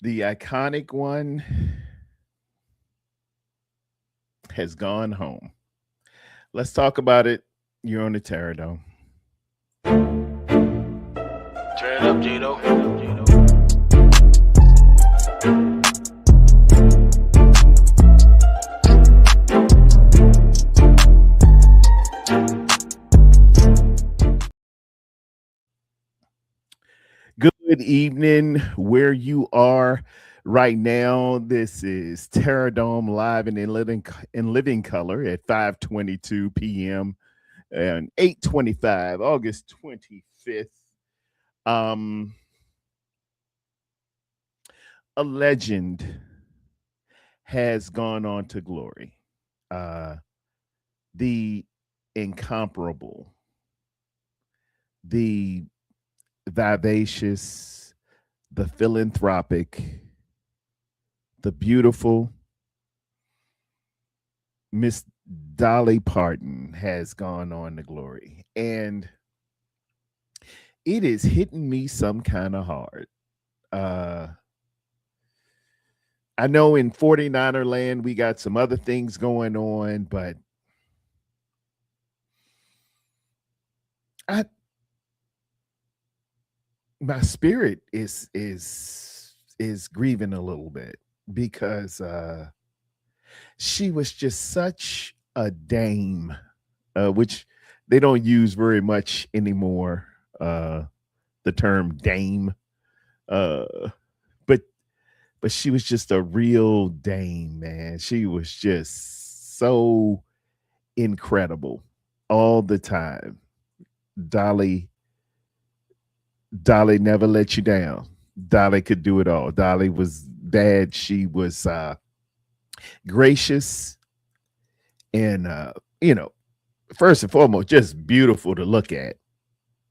The iconic one has gone home. Let's talk about it. You're on the Terror Dome. Turn it up, Gino. Good evening, where you are right now. This is Terror Dome live and in living color at 5:22 p.m. and 8:25, August 25th. Um, a legend has gone on to glory. Uh, the incomparable, the vivacious, the philanthropic, the beautiful Miss Dolly Parton has gone on to glory. And it is hitting me some kind of hard. Uh, I know in 49er land we got some other things going on, but I my spirit is grieving a little bit because she was just such a dame, which they don't use very much anymore. The term dame, uh, but but she was just a real dame, man. She was just so incredible all the time. Dolly, Dolly never let you down. Dolly could do it all. Dolly was bad. She was gracious and first and foremost, just beautiful to look at.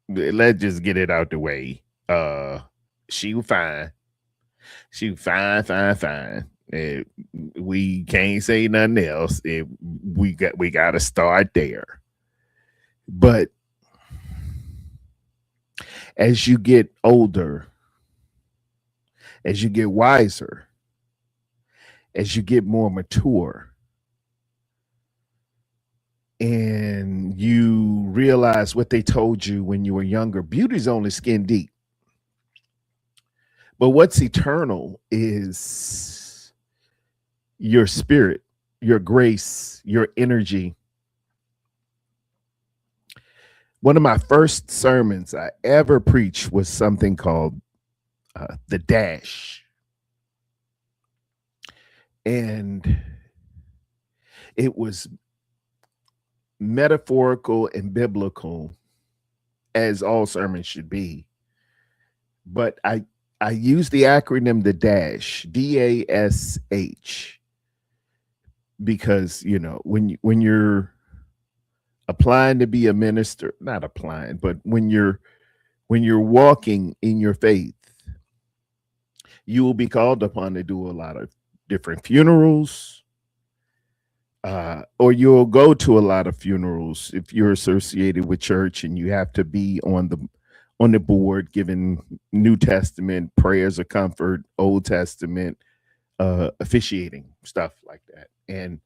Let's just get it out the way. She was fine. She was fine, fine, fine. We can't say nothing else. We got to start there. But as you get older, as you get wiser, as you get more mature, and you realize what they told you when you were younger, beauty's only skin deep. But what's eternal is your spirit, your grace, your energy. One of my first sermons I ever preached was something called The Dash. And it was metaphorical and biblical, as all sermons should be. But I use the acronym the dash, DASH, because when you're applying to be a minister, not applying, but when you're walking in your faith, you will be called upon to do a lot of different funerals, or you'll go to a lot of funerals if you're associated with church and you have to be on the board giving New Testament prayers of comfort, Old Testament officiating, stuff like that. And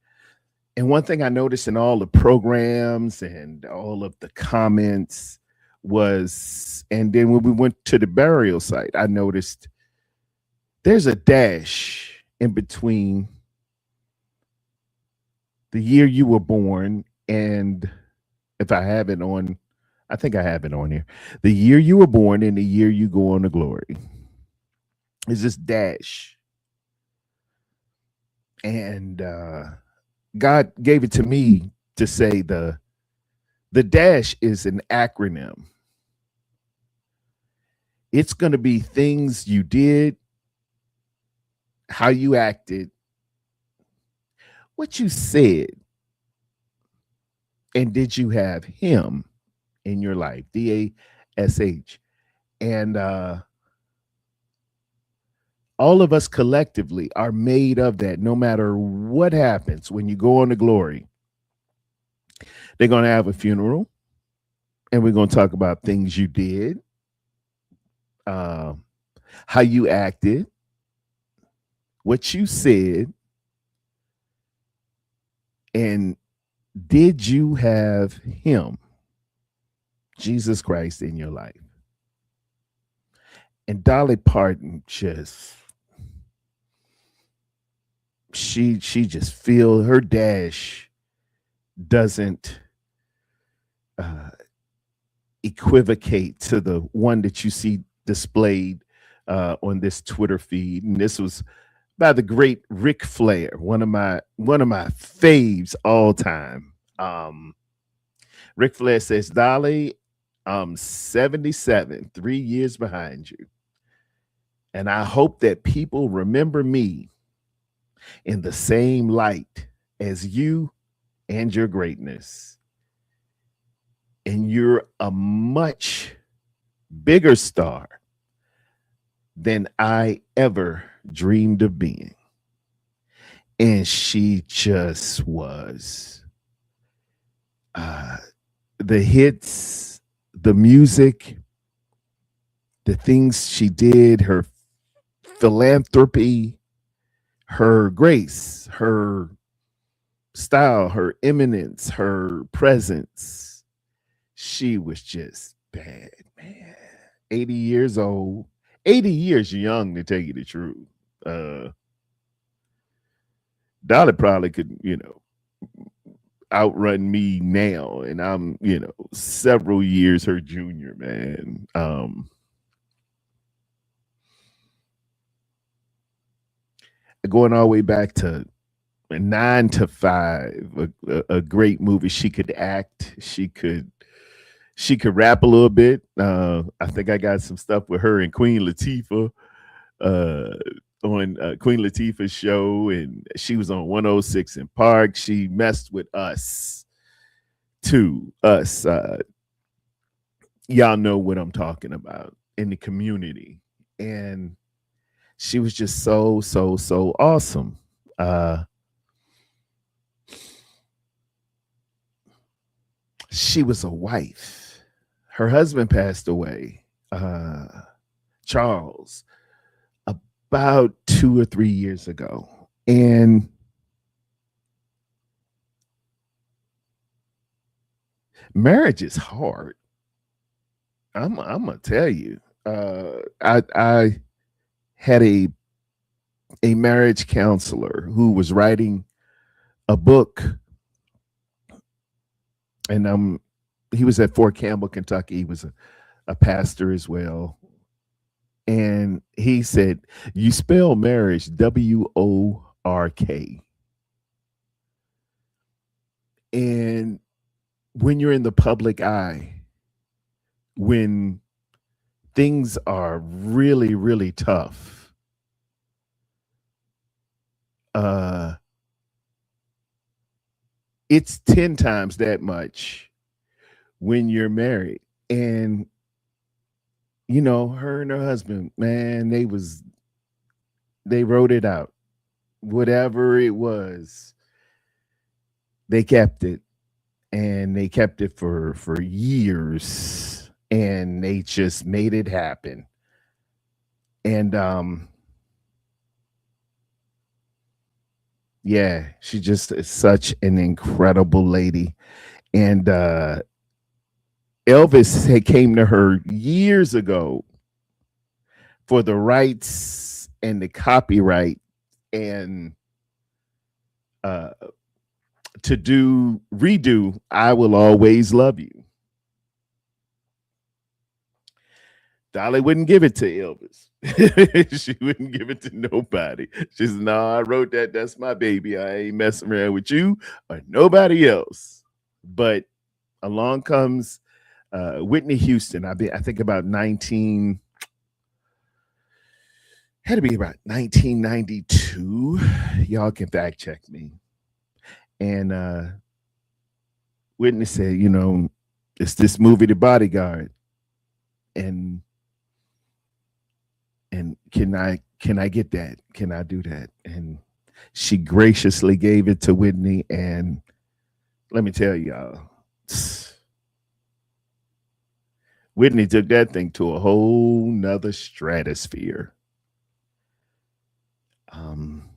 one thing I noticed in all the programs and all of the comments was, and then when we went to the burial site, I noticed there's a dash in between the year you were born and, if I have it on, I think I have it on here, the year you were born and the year you go on to glory. Is this dash. And God gave it to me to say the dash is an acronym. It's going to be things you did, how you acted, what you said, and did you have him in your life? DASH. And all of us collectively are made of that. No matter what happens when you go on to glory, they're going to have a funeral, and we're going to talk about things you did, how you acted, what you said, and did you have him, Jesus Christ, in your life? And Dolly Parton just she just feel her dash doesn't uh, equivocate to the one that you see displayed on this Twitter feed. And this was by the great Ric Flair, one of my faves all time. Ric Flair says, Dolly, I'm 77, 3 years behind you. And I hope that people remember me in the same light as you and your greatness. And you're a much bigger star than I ever dreamed of being. And she just was. The hits, the music, the things she did, her philanthropy, her grace, her style, her eminence, her presence. She was just bad, man. 80 years old, 80 years young to tell you the truth. Dolly probably could, outrun me now, and I'm, several years her junior, man. Going all the way back to 9 to 5, a great movie. She could act. She could rap a little bit. I think I got some stuff with her and Queen Latifah uh, on Queen Latifah's show, and she was on 106 in Park. She messed with us too. Us, y'all know what I'm talking about in the community, and she was just so awesome. She was a wife. Her husband passed away, Charles, about 2 or 3 years ago. And marriage is hard. I'm gonna tell you. I had a marriage counselor who was writing a book, and he was at Fort Campbell, Kentucky. He was a pastor as well. And he said, you spell marriage WORK. And when you're in the public eye, when things are really, really tough, it's 10 times that much when you're married. And her and her husband, man, they wrote it out. Whatever it was, they kept it, and they kept it for years, and they just made it happen. And yeah, she just is such an incredible lady. And Elvis had came to her years ago for the rights and the copyright, and to redo I Will Always Love You. Dolly wouldn't give it to Elvis. She wouldn't give it to nobody. She said, no, I wrote that. That's my baby. I ain't messing around with you or nobody else. But along comes Whitney Houston. I think about 19, had to be about 1992. Y'all can fact check me. And Whitney said, it's this movie, The Bodyguard. And can I get that? Can I do that? And she graciously gave it to Whitney. And let me tell y'all, Whitney took that thing to a whole nother stratosphere. Um,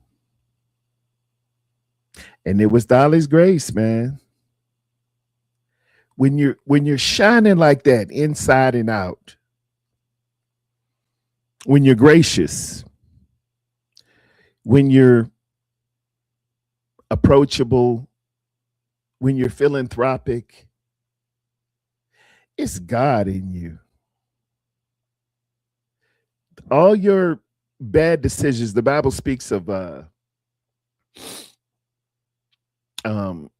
and it was Dolly's grace, man. When you're shining like that inside and out, when you're gracious, when you're approachable, when you're philanthropic, it's God in you. All your bad decisions, the Bible speaks of um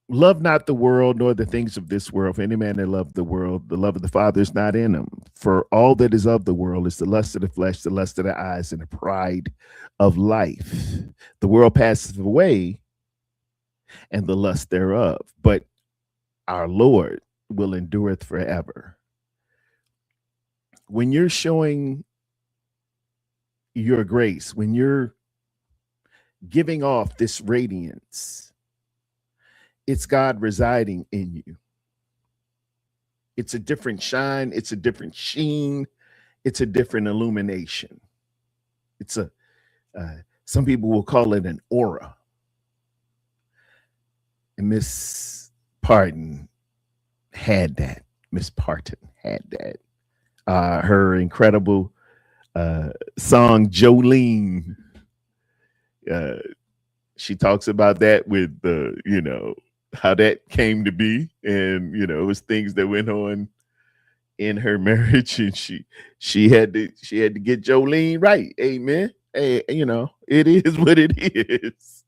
love not the world nor the things of this world. For any man that love the world, the love of the Father is not in him. For all that is of the world is the lust of the flesh, the lust of the eyes, and the pride of life. The world passes away and the lust thereof, but our Lord will endureth forever. When you're showing your grace, when you're giving off this radiance, it's God residing in you. It's a different shine, it's a different sheen, it's a different illumination. It's a some people will call it an aura. And Miss Parton had that. Miss Parton had that. Her incredible song Jolene. Uh, she talks about that with the, how that came to be, and it was things that went on in her marriage, and she had to get Jolene right. Amen. Hey, it is what it is.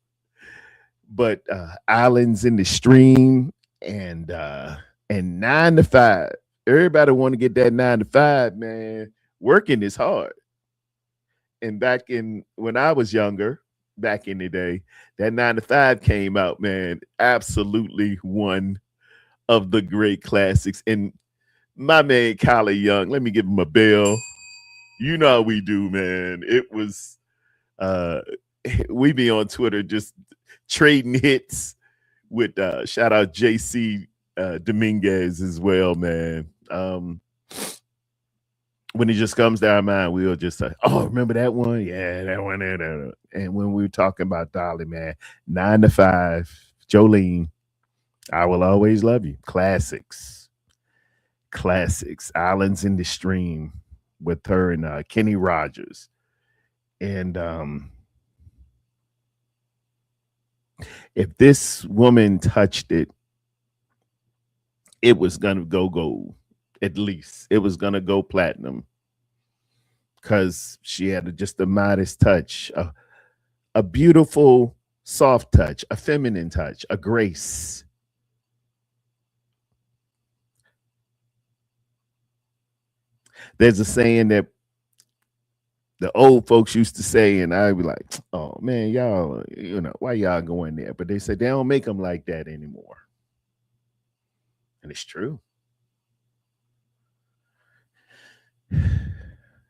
But islands in the stream, and 9 to 5. Everybody want to get that 9 to 5, man. Working is hard. And back in when I was younger, back in the day, that 9 to 5 came out, man. Absolutely one of the great classics. And my man Kylie Young, let me give him a bell. You know how we do, man. It was we be on Twitter just trading hits with shout out JC Dominguez as well, man. When it just comes to our mind, we'll just say, "Oh, remember that one? Yeah, that one." And when we were talking about Dolly, man, 9 to 5, Jolene, I will always love you. Classics, Islands in the Stream with her and Kenny Rogers, and if this woman touched it, it was gonna go gold. At least it was gonna go platinum, because she had just a modest touch, a beautiful, soft touch, a feminine touch, a grace. There's a saying that the old folks used to say, and I'd be like, "Oh man, y'all, why y'all going there?" But they said they don't make them like that anymore, and it's true.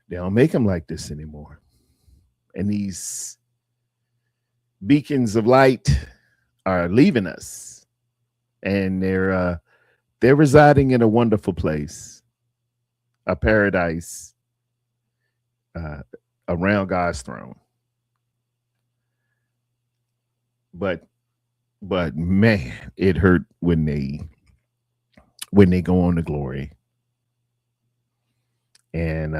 They don't make them like this anymore. And these beacons of light are leaving us, and they're residing in a wonderful place, a paradise around God's throne. But man, it hurt when they go on to glory. And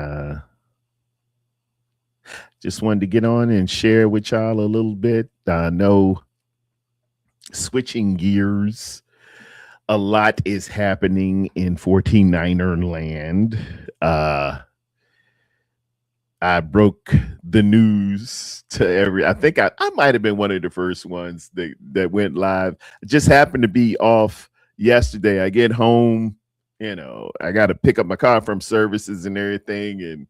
just wanted to get on and share with y'all a little bit. I know, switching gears, a lot is happening in 49er land. I broke the news to I think I might have been one of the first ones that went live. I just happened to be off yesterday. I get home, I got to pick up my car from services and everything. And,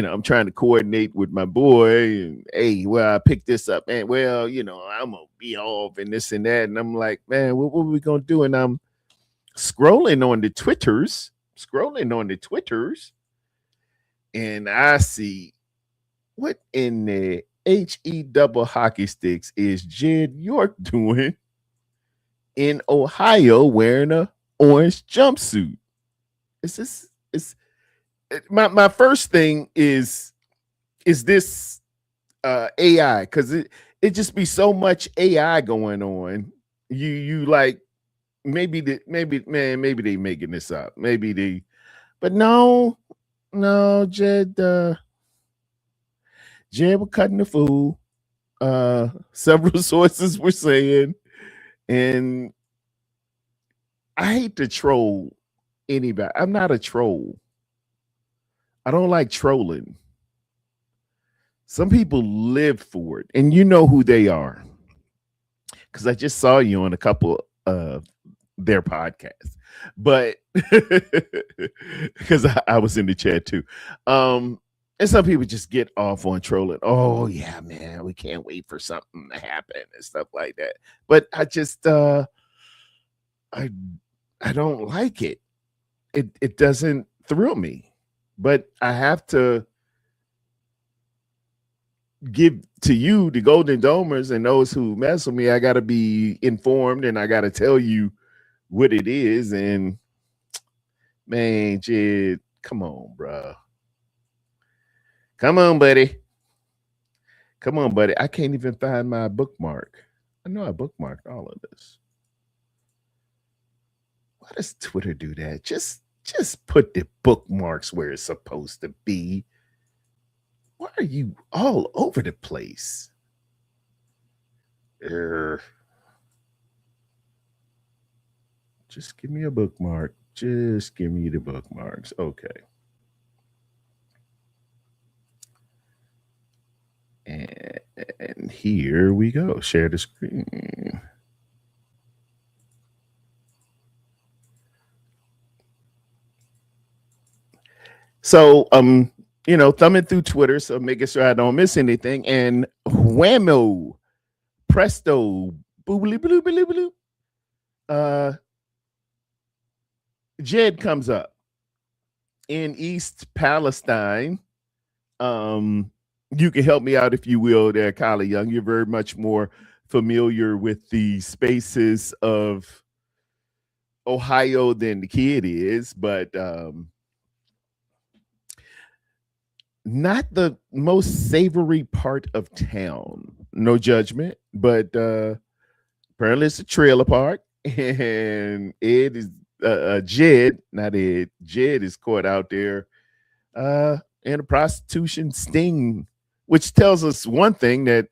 I'm trying to coordinate with my boy, and hey, well, I picked this up, man. Well, I'm gonna be off and this and that. And I'm like, man, what are we gonna do? And I'm scrolling on the Twitters, and I see, what in the HE double hockey sticks is Jed York doing in Ohio wearing a orange jumpsuit? It's my first thing is this AI, because it just be so much AI going on. You like maybe they making this up. Maybe they, but no, Jed was cutting the fool. Several sources were saying, and I hate to troll anybody. I'm not a troll. I don't like trolling. Some people live for it, and you know who they are. Because I just saw you on a couple of their podcasts, but because I was in the chat too. And some people just get off on trolling. Oh yeah, man, we can't wait for something to happen and stuff like that. But I just I I don't like it. It doesn't thrill me. But I have to give to you, the Golden Domers, and those who mess with me. I got to be informed, and I got to tell you what it is. And man, Jed, come on, bro. Come on, buddy. Come on, buddy. I can't even find my bookmark. I know I bookmarked all of this. Why does Twitter do that? Just put the bookmarks where it's supposed to be. Why are you all over the place? Just give me a bookmark. Just give me the bookmarks. Okay. And here we go. Share the screen. So, thumbing through Twitter, so making sure I don't miss anything. And whammo, presto, boobly bloop bloop bloop. Jed comes up in East Palestine. You can help me out if you will, there, Kylie Young. You're very much more familiar with the spaces of Ohio than the kid is, but not the most savory part of town. No judgment, but apparently it's a trailer park, and Ed is Jed, not Ed. Jed is caught out there in a prostitution sting, which tells us one thing, that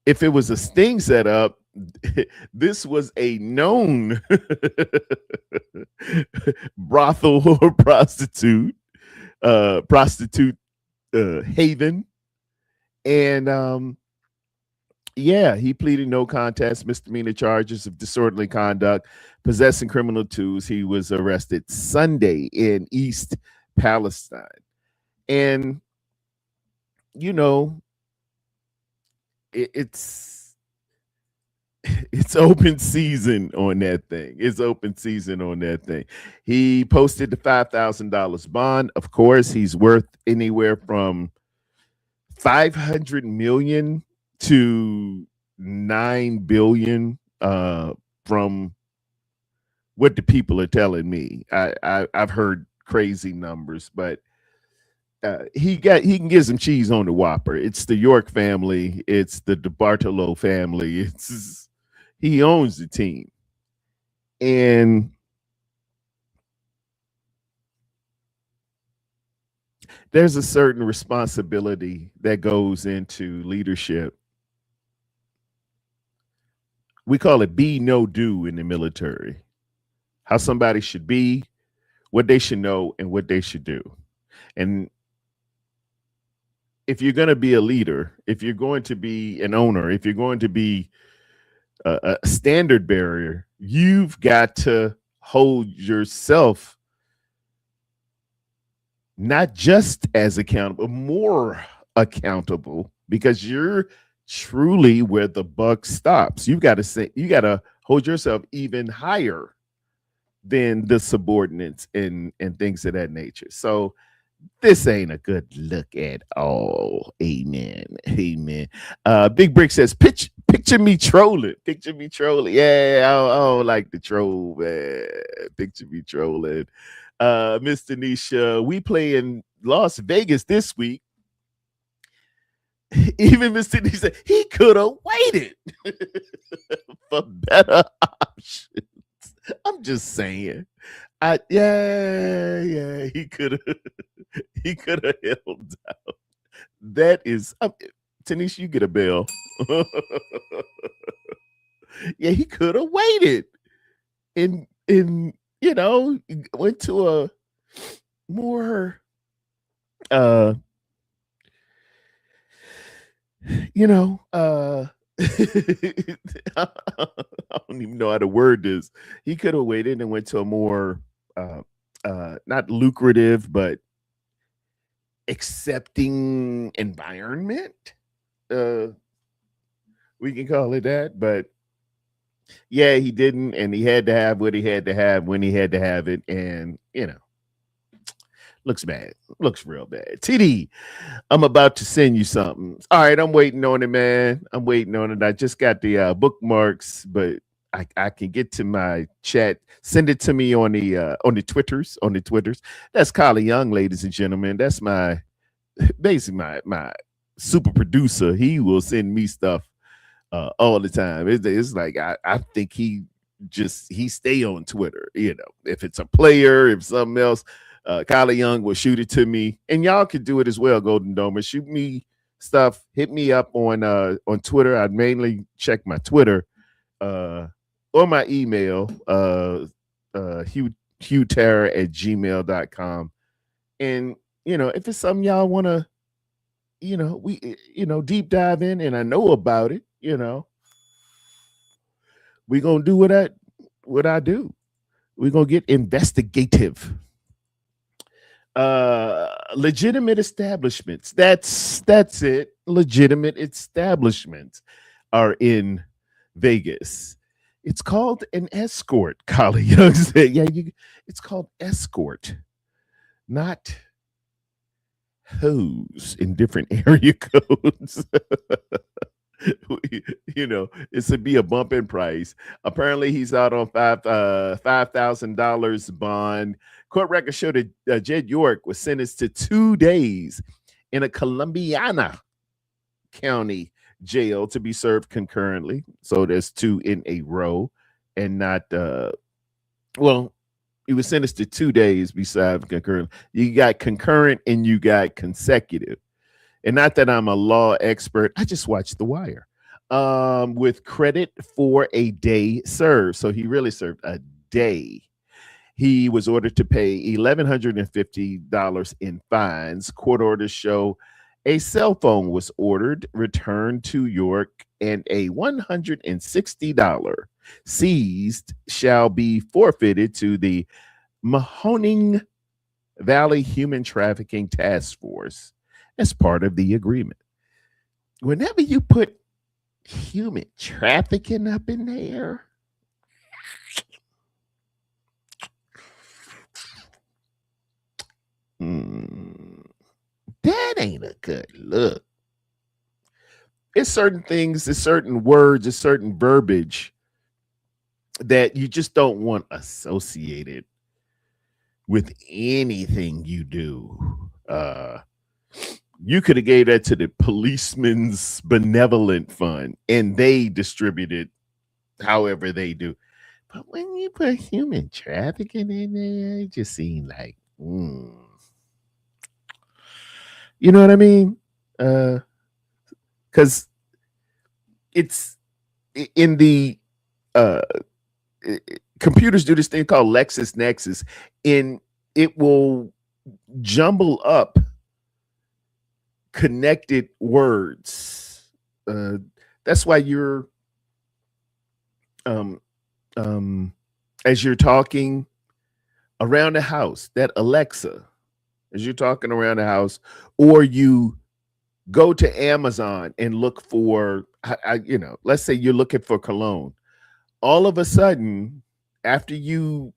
if it was a sting set up, this was a known brothel or prostitute haven. And yeah, he pleaded no contest, misdemeanor charges of disorderly conduct, possessing criminal tools. He was arrested Sunday in East Palestine. And, it's open season on that thing. It's open season on that thing. He posted the $5,000 bond. Of course, he's worth anywhere from 500 million to 9 billion from what the people are telling me. I've heard crazy numbers, but he can get some cheese on the Whopper. It's the York family. It's the DeBartolo family. He owns the team. And there's a certain responsibility that goes into leadership. We call it be, no, do in the military. How somebody should be, what they should know, and what they should do. And if you're going to be a leader, if you're going to be an owner, if you're going to be a standard bearer, you've got to hold yourself not just as accountable, more accountable, because you're truly where the buck stops. You got to hold yourself even higher than the subordinates and things of that nature. So this ain't a good look at all. Amen. Amen. Big Brick says, picture me trolling. Picture me trolling. Yeah, I don't like the troll, man. Picture me trolling. Miss Tanisha, we play in Las Vegas this week. Even Miss Tanisha, he could have waited for better options. I'm just saying. He could have he could have held out. That is Tanisha, you get a bell. Yeah, he could have waited and went to a more uh you know I don't even know how to word this. He could have waited and went to a more not lucrative but accepting environment. Uh we can call it that, but yeah, he didn't, and he had to have what he had to have when he had to have it, and looks bad. Looks real bad. TD, I'm about to send you something. All right, I'm waiting on it, man. I'm waiting on it. I just got the bookmarks, but I can get to my chat. Send it to me on the Twitters. On the Twitters. That's Kylie Young, ladies and gentlemen. That's my basically my super producer. He will send me stuff all the time. It's like I think he stay on Twitter. If it's a player, if something else, Kylie Young will shoot it to me, and y'all can do it as well. Golden Domer, shoot me stuff. Hit me up on Twitter. I mainly check my Twitter or my email, hughterror@gmail.com. And if it's something y'all want to, deep dive in, and I know about it, we gonna do what I do. We're gonna get investigative. Legitimate establishments. That's it. Legitimate establishments are in Vegas. It's called an escort. Collie Young said, "Yeah, it's called escort, not hose in different area codes." It's to be a bump in price. Apparently, he's out on $5,000 bond. Court records show that Jed York was sentenced to 2 days in a Columbiana County jail to be served concurrently. So there's 2 in a row, and not he was sentenced to 2 days besides concurrent. You got concurrent and you got consecutive. And not that I'm a law expert, I just watched The Wire. With credit for a day served. So he really served a day. He was ordered to pay $1,150 in fines. Court orders show a cell phone was ordered, returned to York, and a $160 seized shall be forfeited to the Mahoning Valley Human Trafficking Task Force as part of the agreement. Whenever you put human trafficking up in there, that ain't a good look. It's certain things, it's certain words, it's certain verbiage that you just don't want associated with anything you do. You could have gave that to the Policeman's Benevolent Fund, and they distributed however they do. But when you put human trafficking in there, it just seemed like, you know what I mean? Because it's in the computers do this thing called LexisNexis, and it will jumble up connected words. That's why you're as you're talking around the house, that Alexa, as you're talking around the house, or you go to Amazon and look for, let's say you're looking for cologne. All of a sudden, after you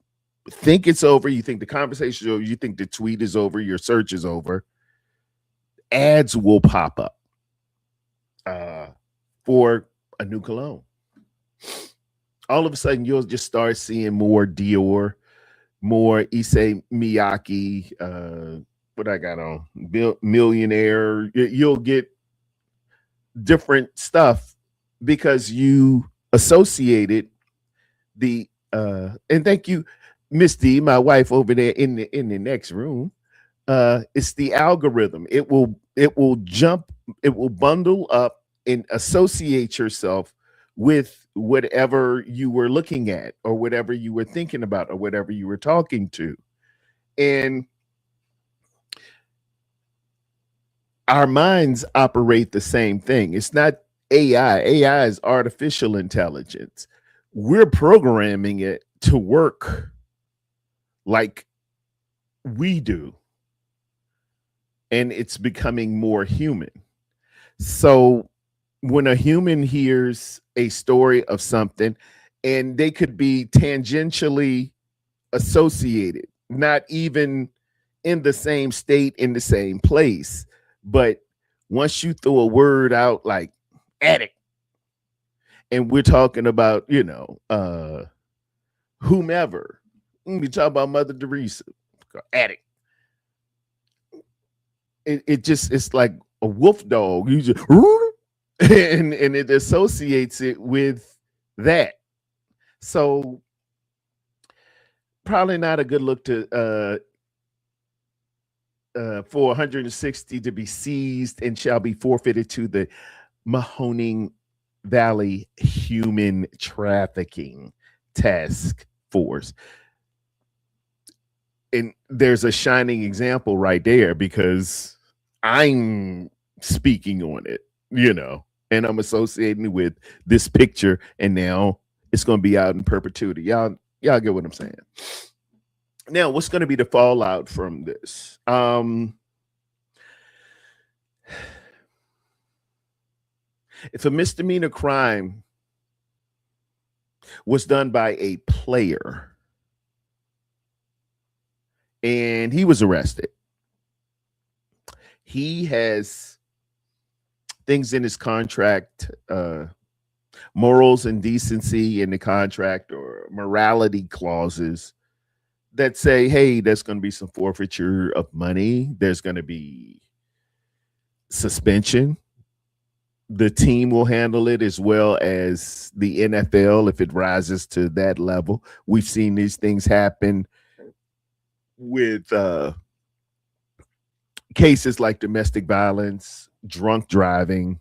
think it's over, you think the conversation is over, you think the tweet is over, your search is over, ads will pop up for a new cologne. All of a sudden, you'll just start seeing more Dior, more Issei Miyake, what I got on millionaire. You'll get different stuff because you associated and thank you, Miss D, my wife over there in the next room. It's the algorithm. It will bundle up and associate yourself with whatever you were looking at or whatever you were thinking about or whatever you were talking to. And our minds operate the same thing. It's not AI. AI is artificial intelligence. We're programming it to work like we do. And it's becoming more human. So when a human hears a story of something, and they could be tangentially associated, not even in the same state, in the same place, but once you throw a word out like addict, and we're talking about, whomever, we talk about Mother Teresa, addict. It's like a wolf dog. You just and it associates it with that. So probably not a good look to for 160 to be seized and shall be forfeited to the Mahoning Valley Human Trafficking Task Force. And there's a shining example right there because I'm speaking on it, and I'm associating with this picture, and now it's going to be out in perpetuity. Y'all get what I'm saying? Now, what's going to be the fallout from this? If a misdemeanor crime was done by a player and he was arrested, he has things in his contract, morals and decency in the contract or morality clauses that say, hey, there's going to be some forfeiture of money. There's going to be suspension. The team will handle it as well as the NFL if it rises to that level. We've seen these things happen with cases like domestic violence, drunk driving.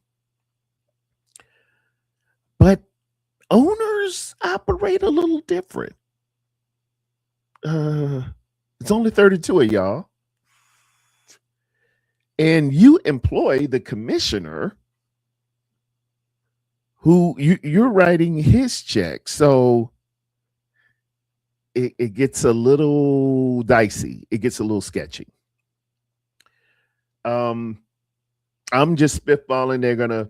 But owners operate a little different. It's only 32 of y'all. And you employ the commissioner who you're writing his check. So it gets a little dicey. It gets a little sketchy. I'm just spitballing.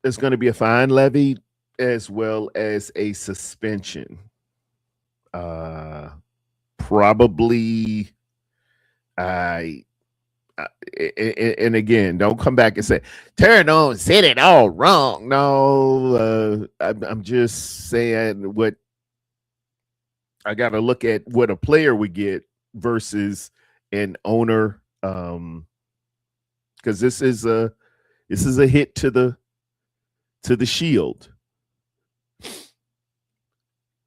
There's gonna be a fine levied as well as a suspension. Probably and again, don't come back and say Terrano said it all wrong. No, I'm just saying what I got to look at what a player would get versus an owner, because this is a hit to the shield.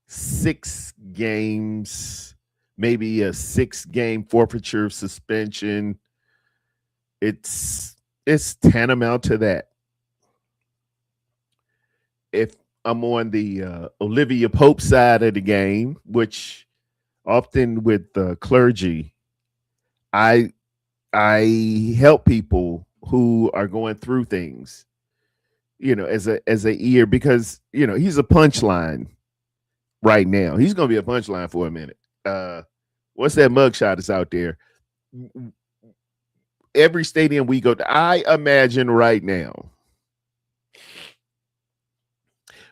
6 games, maybe a 6-game forfeiture suspension. It's tantamount to that. If I'm on the Olivia Pope side of the game, which often with clergy, I help people who are going through things, as a ear, because he's a punchline right now. He's going to be a punchline for a minute. What's that mugshot that's out there? Every stadium we go to, I imagine right now,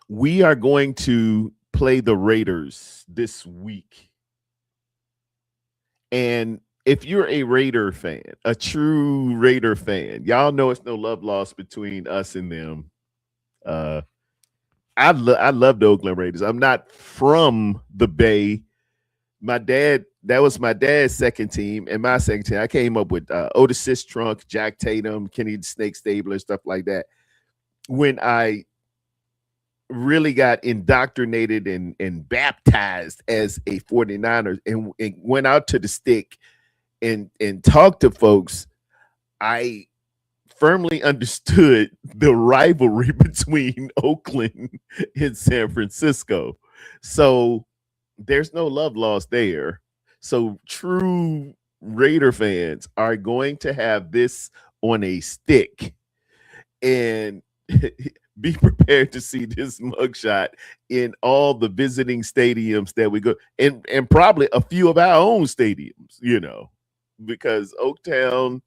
we are going to play the Raiders this week. And if you're a Raider fan, a true Raider fan, y'all know it's no love lost between us and them. I love the Oakland Raiders. I'm not from the Bay, that was my dad's second team, and my second team. I came up with Otis Sistrunk, Jack Tatum, Kenny the Snake Stabler, stuff like that. When I really got indoctrinated and baptized as a 49er and went out to the stick and talked to folks, I firmly understood the rivalry between Oakland and San Francisco. So there's no love lost there. So true Raider fans are going to have this on a stick and be prepared to see this mugshot in all the visiting stadiums that we go, and probably a few of our own stadiums, because Oaktown,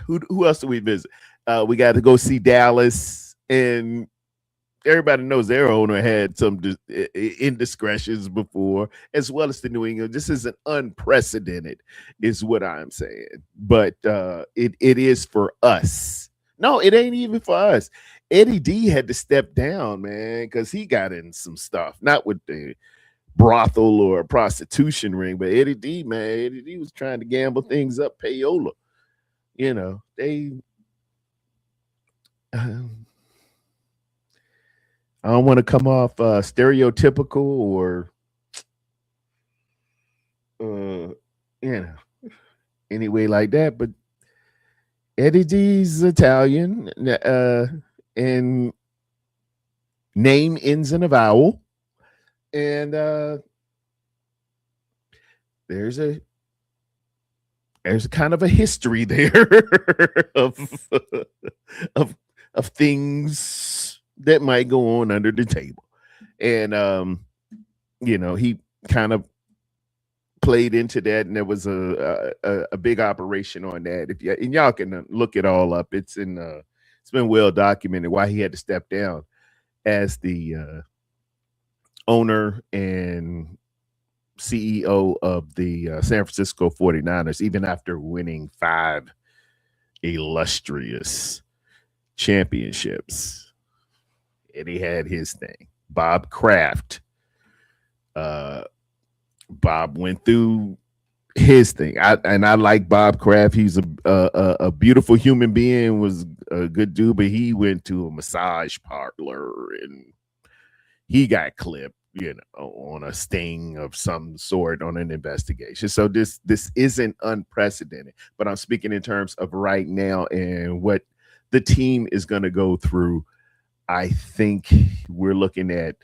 who else do we visit? We got to go see Dallas, and everybody knows their owner had some indiscretions before, as well as the New England. This isn't unprecedented, is what I'm saying. But it is for us. No, it ain't even for us. Eddie D had to step down, man, because he got in some stuff, not with the brothel or prostitution ring, but Eddie D, man, Eddie D was trying to gamble things up payola. They. I don't want to come off stereotypical or, anyway like that. But Eddie D's Italian, and name ends in a vowel, and there's a kind of a history there of things that might go on under the table. And he kind of played into that, and there was a big operation on that. And y'all can look it all up. It's been well documented why he had to step down as the owner and CEO of the San Francisco 49ers, even after winning 5 illustrious championships. Eddie had his thing. Bob Kraft. Bob went through his thing. I like Bob Kraft. He's a beautiful human being, was a good dude, but he went to a massage parlor and he got clipped, on a sting of some sort on an investigation. So this isn't unprecedented, but I'm speaking in terms of right now and what the team is going to go through. I think we're looking at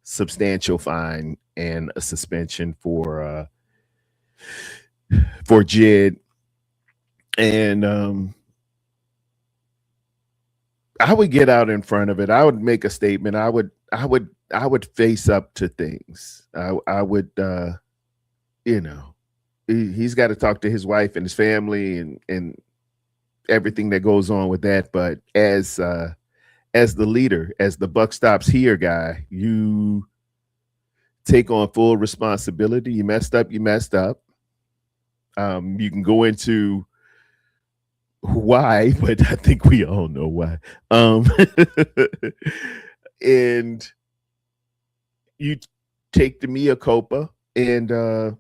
substantial fine and a suspension for Jid. And I would get out in front of it. I would make a statement. I would face up to things. I would, he's got to talk to his wife and his family and everything that goes on with that. But as the leader, as the buck stops here guy, you take on full responsibility. You messed up. You can go into why, but I think we all know why. And you take the mea culpa and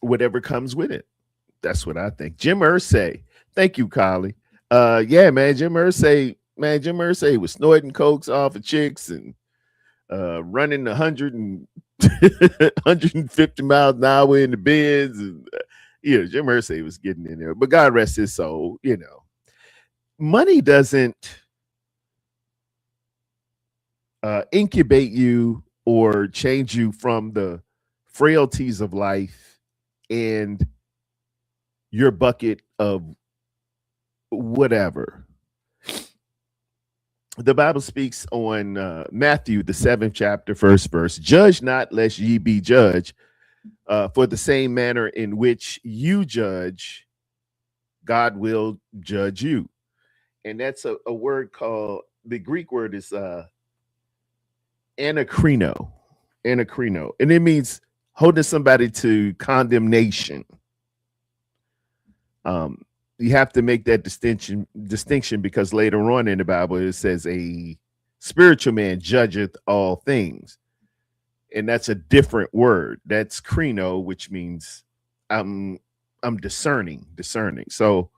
whatever comes with it. That's what I think. Jim Irsay. Thank you, Kylie. Yeah, man, Jim Irsay was snorting cokes off of chicks and running 150 miles an hour in the bins. And Jim Irsay was getting in there. But God rest his soul, money doesn't incubate you or change you from the frailties of life and your bucket of whatever. The Bible speaks on Matthew, the 7th chapter, 1st verse. Judge not, lest ye be judged. For the same manner in which you judge, God will judge you. And that's a word called, the Greek word is anakrino. And it means holding somebody to condemnation. You have to make that distinction because later on in the Bible it says a spiritual man judgeth all things. and that's a different word. That's kreno, which means I'm I'm discerning. So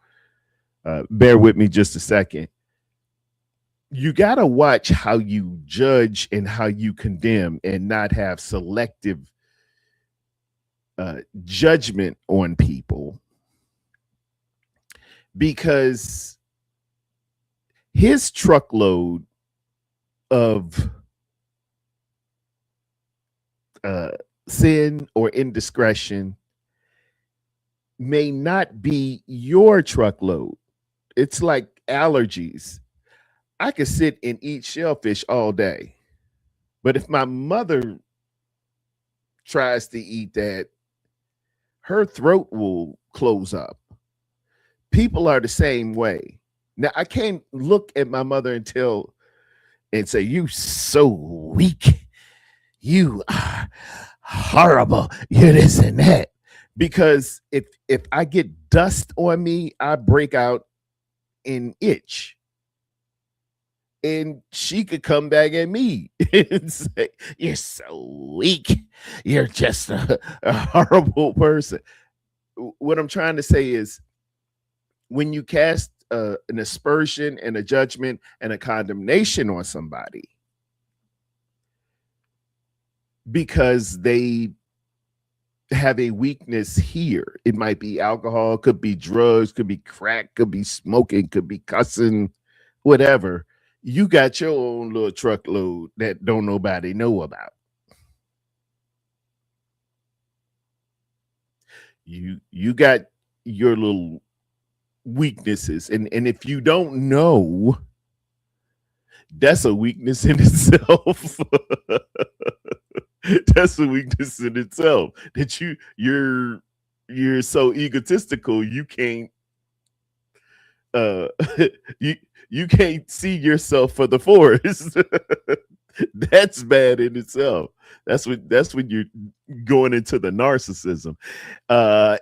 bear with me just a second. You got to watch how you judge and how you condemn, and not have selective judgment on people, because his truckload of uh, sin or indiscretion may not be your truckload. It's like allergies. I could sit and eat shellfish all day, but if my mother tries to eat that, her throat will close up. People are the same way. Now, I can't look at my mother and say, "You so weak. You are horrible. You're this and that." Because if I get dust on me, I break out in itch. And she could come back at me and say, "You're so weak. You're just a horrible person." What I'm trying to say is, when you cast an aspersion and a judgment and a condemnation on somebody because they have a weakness here, it might be alcohol, could be drugs, could be crack, could be smoking, could be cussing, whatever. You got your own little truckload that don't nobody know about. You got your little weaknesses, and if you don't know, that's a weakness in itself. That's a weakness in itself, that you're so egotistical you can't uh you you can't see yourself for the forest. That's bad in itself. That's when you're going into the narcissism.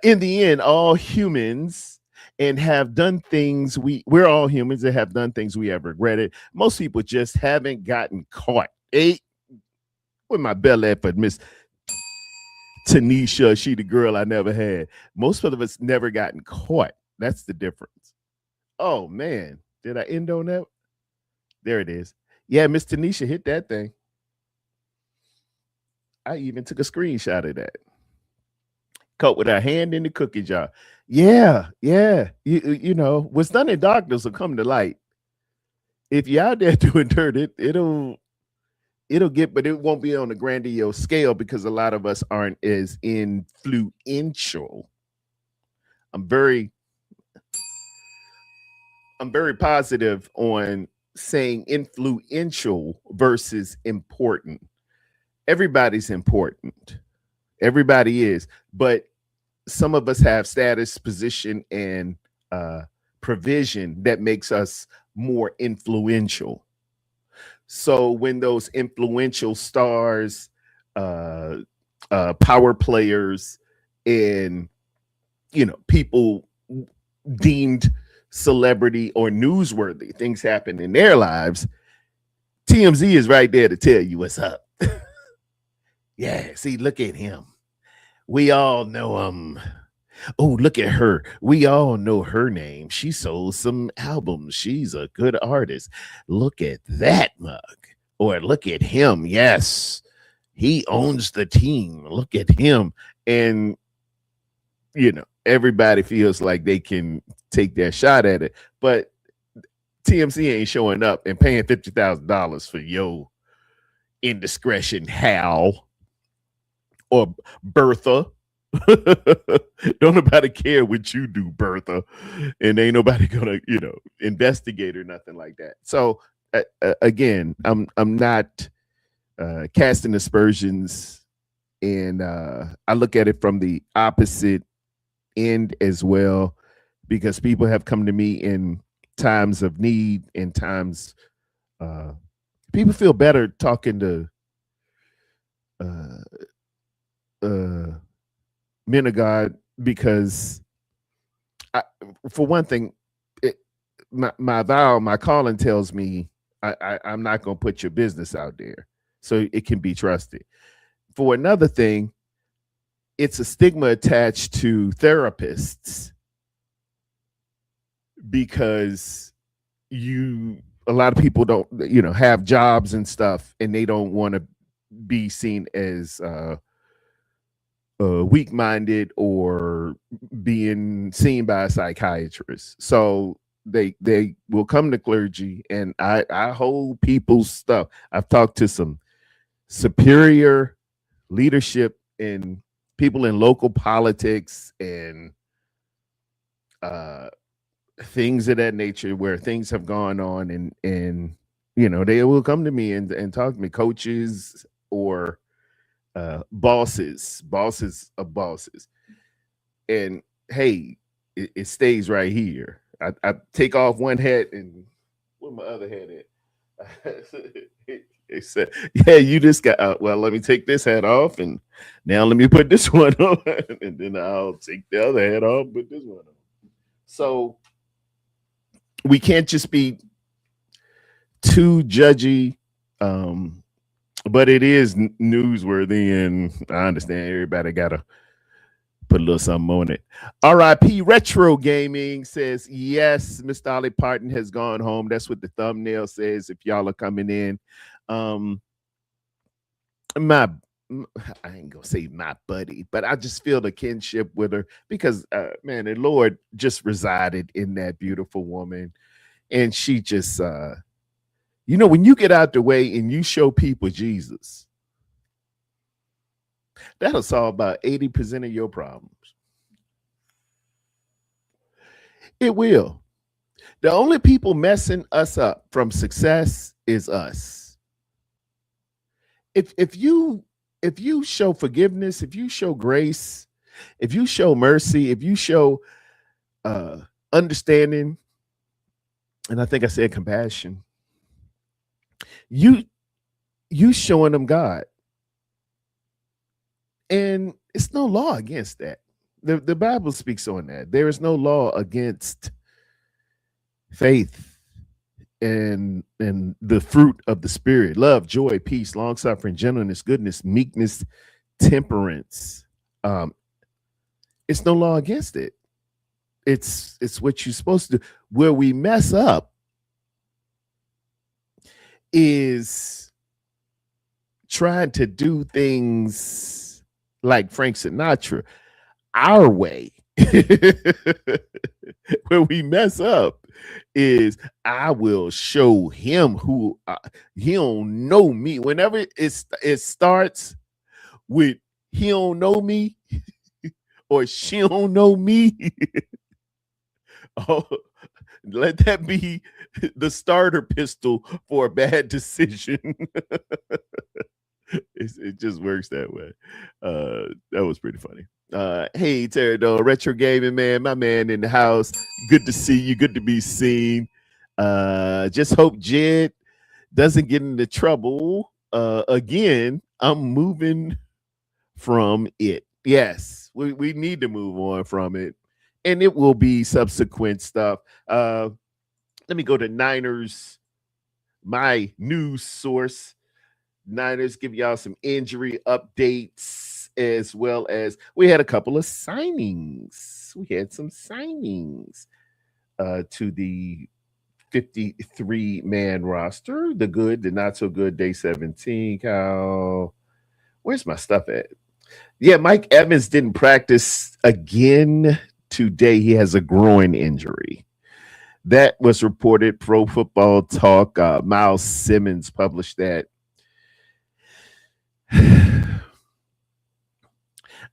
In the end, all humans and have done things we're all humans that have done things we have regretted. Most people just haven't gotten caught. Hey, with my belly for Miss Tanisha, she the girl I never had. Most of us never gotten caught. That's the difference. Oh man, did I end on that? There it is. Yeah, Miss Tanisha hit that thing. I even took a screenshot of that. Caught with her hand in the cookie jar. Yeah, yeah. You know, what's done in darkness will come to light. If you're out there doing dirt, it'll get, but it won't be on a grandiose scale because a lot of us aren't as influential. I'm very positive on saying influential versus important. Everybody's important. Everybody is, but some of us have status, position, and provision that makes us more influential. So when those influential stars, uh, power players, and people deemed celebrity or newsworthy things happen in their lives, TMZ is right there to tell you what's up. Yeah, see, look at him. We all know him. Oh, look at her. We all know her name. She sold some albums. She's a good artist. Look at that mug. Or look at him. Yes, he owns the team. Look at him. And, everybody feels like they can take their shot at it. But TMC ain't showing up and paying $50,000 for your indiscretion, Hal or Bertha. Don't nobody care what you do, Bertha, and ain't nobody gonna investigate or nothing like that. So again, I'm not casting aspersions, and I look at it from the opposite end as well, because people have come to me in times of need, in times people feel better talking to men of God, because for one thing, my vow, my calling tells me I'm not going to put your business out there, so it can be trusted. for another thing, it's a stigma attached to therapists because a lot of people don't, have jobs and stuff, and they don't want to be seen as weak-minded or being seen by a psychiatrist. So they will come to clergy, and I hold people's stuff. I've talked to some superior leadership and people in local politics and things of that nature where things have gone on, and they will come to me and talk to me, coaches or bosses of bosses. And hey, it stays right here. I take off one hat, and where my other hat at? It said, yeah, you just got, well, let me take this hat off, and now let me put this one on, and then I'll take the other hat off, put this one on. So we can't just be too judgy, but it is newsworthy, and I understand everybody got to put a little something on it. RIP Retro Gaming says, yes, Miss Dolly Parton has gone home. That's what the thumbnail says if y'all are coming in. I ain't gonna say my buddy, but I just feel the kinship with her because man, the Lord just resided in that beautiful woman. And she just when you get out the way and you show people Jesus, that'll solve about 80% of your problems. It will. The only people messing us up from success is us. If you show forgiveness, if you show grace, if you show mercy, if you show understanding, and I think I said compassion, you showing them God. And it's no law against that. The Bible speaks on that. There is no law against faith and the fruit of the Spirit: love, joy, peace, long suffering, gentleness, goodness, meekness, temperance. It's no law against it. It's what you're supposed to do. Where we mess up is trying to do things like Frank Sinatra our way. Where we mess up is I will show him who he don't know me. Whenever it starts with he don't know me or she don't know me, oh, let that be the starter pistol for a bad decision. It just works that way. That was pretty funny. Hey, Terrador, Retro Gaming, man, my man in the house. Good to see you. Good to be seen. Just hope Jed doesn't get into trouble again. I'm moving from it. Yes, we need to move on from it, and it will be subsequent stuff. Let me go to Niners, my news source. Niners give y'all some injury updates, as well as we had a couple of signings. We had some signings to the 53-man roster. The good, the not so good, day 17. Kyle, where's my stuff at? Yeah, Mike Evans didn't practice again today. He has a groin injury. That was reported. Pro Football Talk. Miles Simmons published that.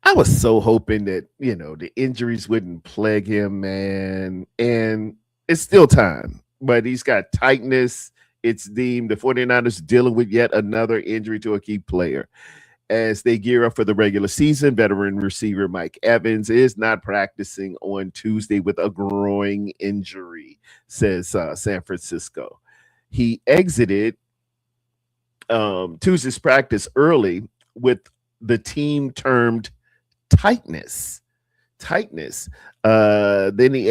I was so hoping that, the injuries wouldn't plague him, man. And it's still time, but he's got tightness. It's deemed the 49ers dealing with yet another injury to a key player. As they gear up for the regular season, veteran receiver Mike Evans is not practicing on Tuesday with a groin injury, says San Francisco. He exited Tuesday's practice early with the team termed tightness. Then he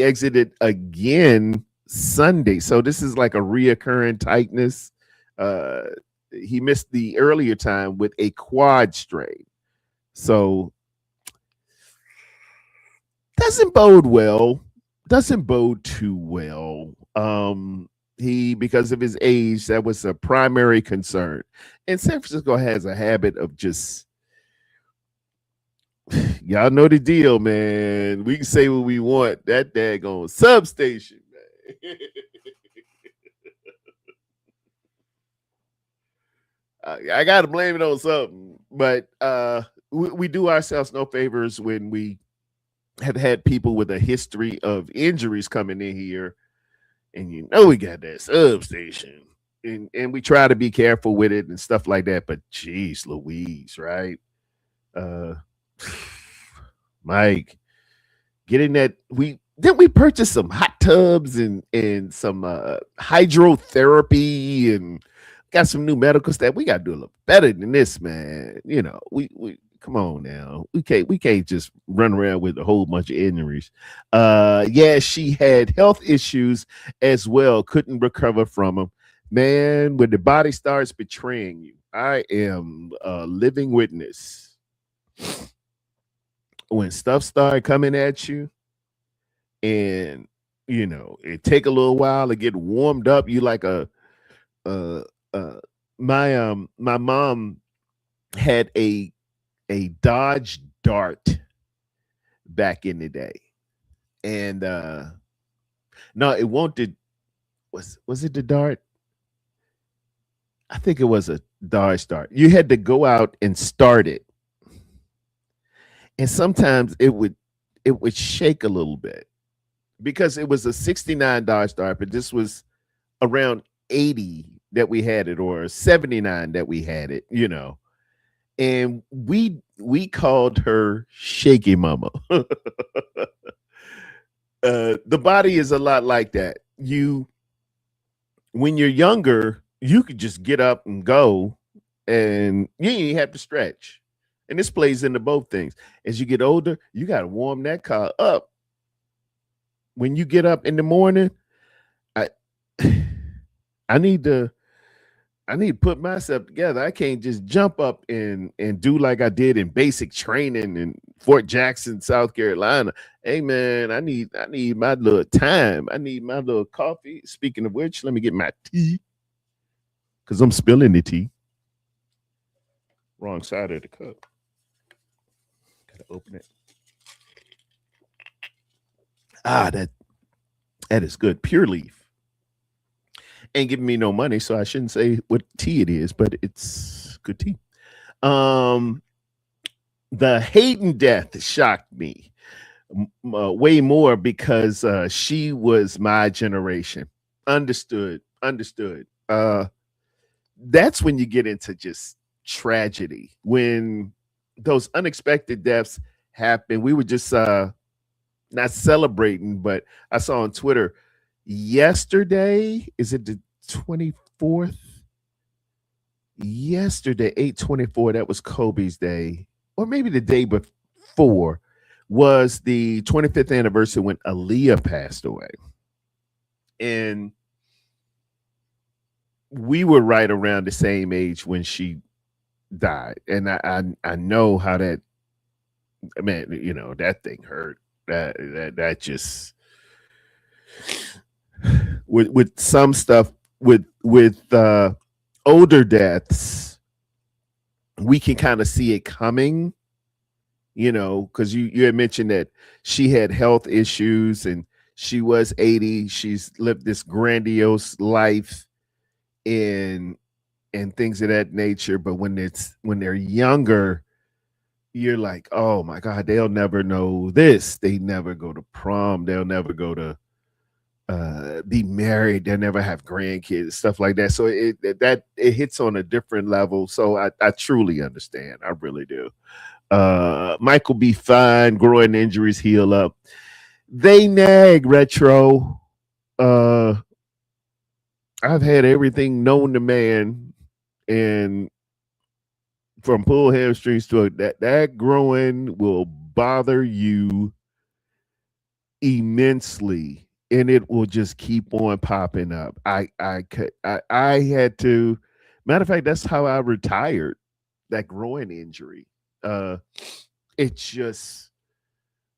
exited again Sunday. So this is like a reoccurring tightness. he missed the earlier time with a quad strain. So doesn't bode well. Doesn't bode too well. He, because of his age, that was a primary concern. And San Francisco has a habit of just, y'all know the deal, man. We can say what we want. That daggone substation, man. I got to blame it on something. But we do ourselves no favors when we have had people with a history of injuries coming in here, and we got that substation, and we try to be careful with it and stuff like that. But geez, Louise, right? Uh, Mike, getting that we purchased some hot tubs and some hydrotherapy and got some new medical stuff. We got to do a little better than this, man. We come on now. We can't just run around with a whole bunch of injuries. Yeah, she had health issues as well. Couldn't recover from them. Man, when the body starts betraying you, I am a living witness. When stuff started coming at you, and it take a little while to get warmed up. You like uh my mom had a Dodge Dart back in the day. And no, it won't did was it the Dart? I think it was a Dodge Dart. You had to go out and start it. And sometimes it would shake a little bit because it was a 69 Dodge Dart, but this was around 80 that we had it, or 79 that we had it. And we called her Shaky Mama. The body is a lot like that. When you're younger, you could just get up and go, and you ain't have to stretch. And this plays into both things. As you get older, you got to warm that car up. When you get up in the morning, I I need to put myself together. I can't just jump up and do like I did in basic training in Fort Jackson, South Carolina. Hey man, I need my little time. I need my little coffee. Speaking of which, let me get my tea because I'm spilling the tea. Wrong side of the cup. Gotta open it. That is good. Pure leaf. Ain't giving me no money, so I shouldn't say what tea it is, but it's good tea. Um, the Hayden death shocked me way more because she was my generation. Understood. That's when you get into just tragedy, when those unexpected deaths happen. We were just not celebrating, but I saw on Twitter yesterday, is it the 24th? Yesterday, 8/24, that was Kobe's day, or maybe the day before was the 25th anniversary when Aaliyah passed away. And we were right around the same age when she died. And I know how that, man, that thing hurt. That just, with some stuff, with older deaths, we can kind of see it coming, because you had mentioned that she had health issues and she was 80. She's lived this grandiose life and things of that nature. But when they're younger, you're like, oh my God, they'll never know this. They never go to prom. They'll never go to be married. They'll never have grandkids, stuff like that. So it hits on a different level. So I truly understand. I really do. Michael be fine. Growing injuries heal up. They nag retro. I've had everything known to man, and from pulled hamstrings to that growing will bother you immensely, and it will just keep on popping up. I had to Matter of fact, that's how I retired. That groin injury. Uh, it's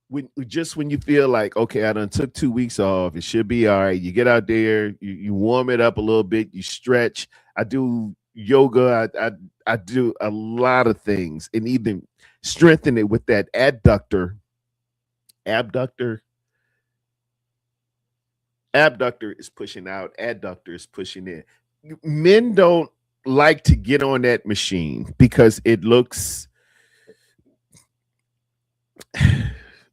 when you feel like, okay, I done took 2 weeks off, it should be all right. You get out there, you warm it up a little bit, you stretch. I do yoga. I do a lot of things, and even strengthen it with that abductor. Abductor is pushing out, adductor is pushing in. Men don't like to get on that machine because it looks,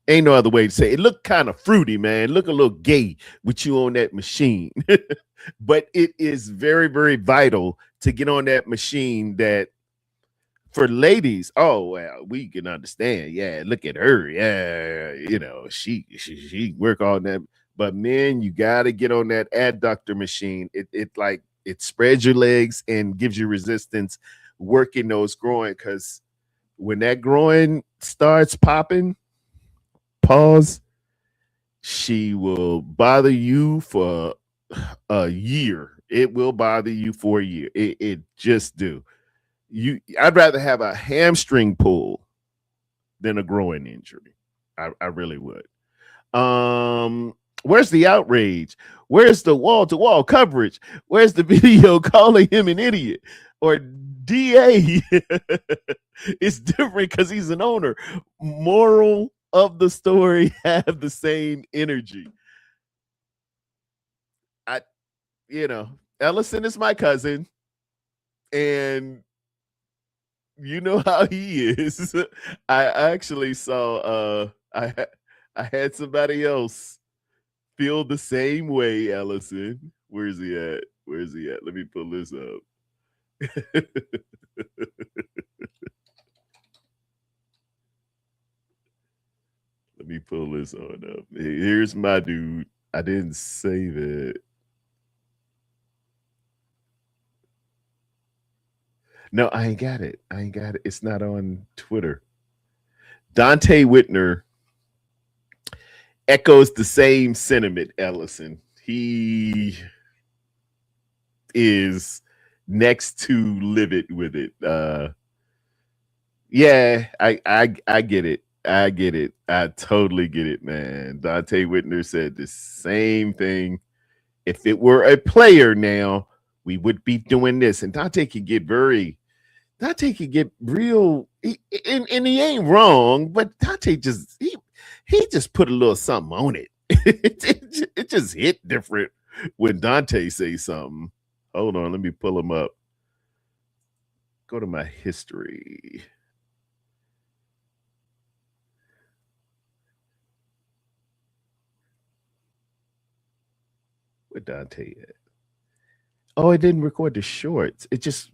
ain't no other way to say it. It look kind of fruity, man. Look a little gay with you on that machine. But it is very, very vital to get on that machine. That for ladies, oh well, we can understand. Yeah, look at her. Yeah, she work on that. But men, you gotta get on that adductor machine. It like it spreads your legs and gives you resistance, working those groin. Because when that groin starts popping, pause, she will bother you for a year. It will bother you for a year. It just do. I'd rather have a hamstring pull than a groin injury. I really would. Where's the outrage? Where's the wall to wall coverage? Where's the video calling him an idiot? Or DA? It's different because he's an owner. Moral of the story, have the same energy. I, Ellison is my cousin, and you know how he is. I actually saw I had somebody else feel the same way, Ellison. Where's he at? Where's he at? Let me pull this up. Let me pull this on up. Here's my dude. I didn't save it. No, I ain't got it. I ain't got it. It's not on Twitter. Dante Whitner echoes the same sentiment, Ellison. He is next to livid with it. Yeah, I get it. I get it. I totally get it, man. Dante Whitner said the same thing. If it were a player now, we would be doing this. And Dante could get real, and he ain't wrong, but Dante he just put a little something on it. It just hit different when Dante says something. Hold on, let me pull him up. Go to my history. Where Dante at? Oh, it didn't record the shorts. It just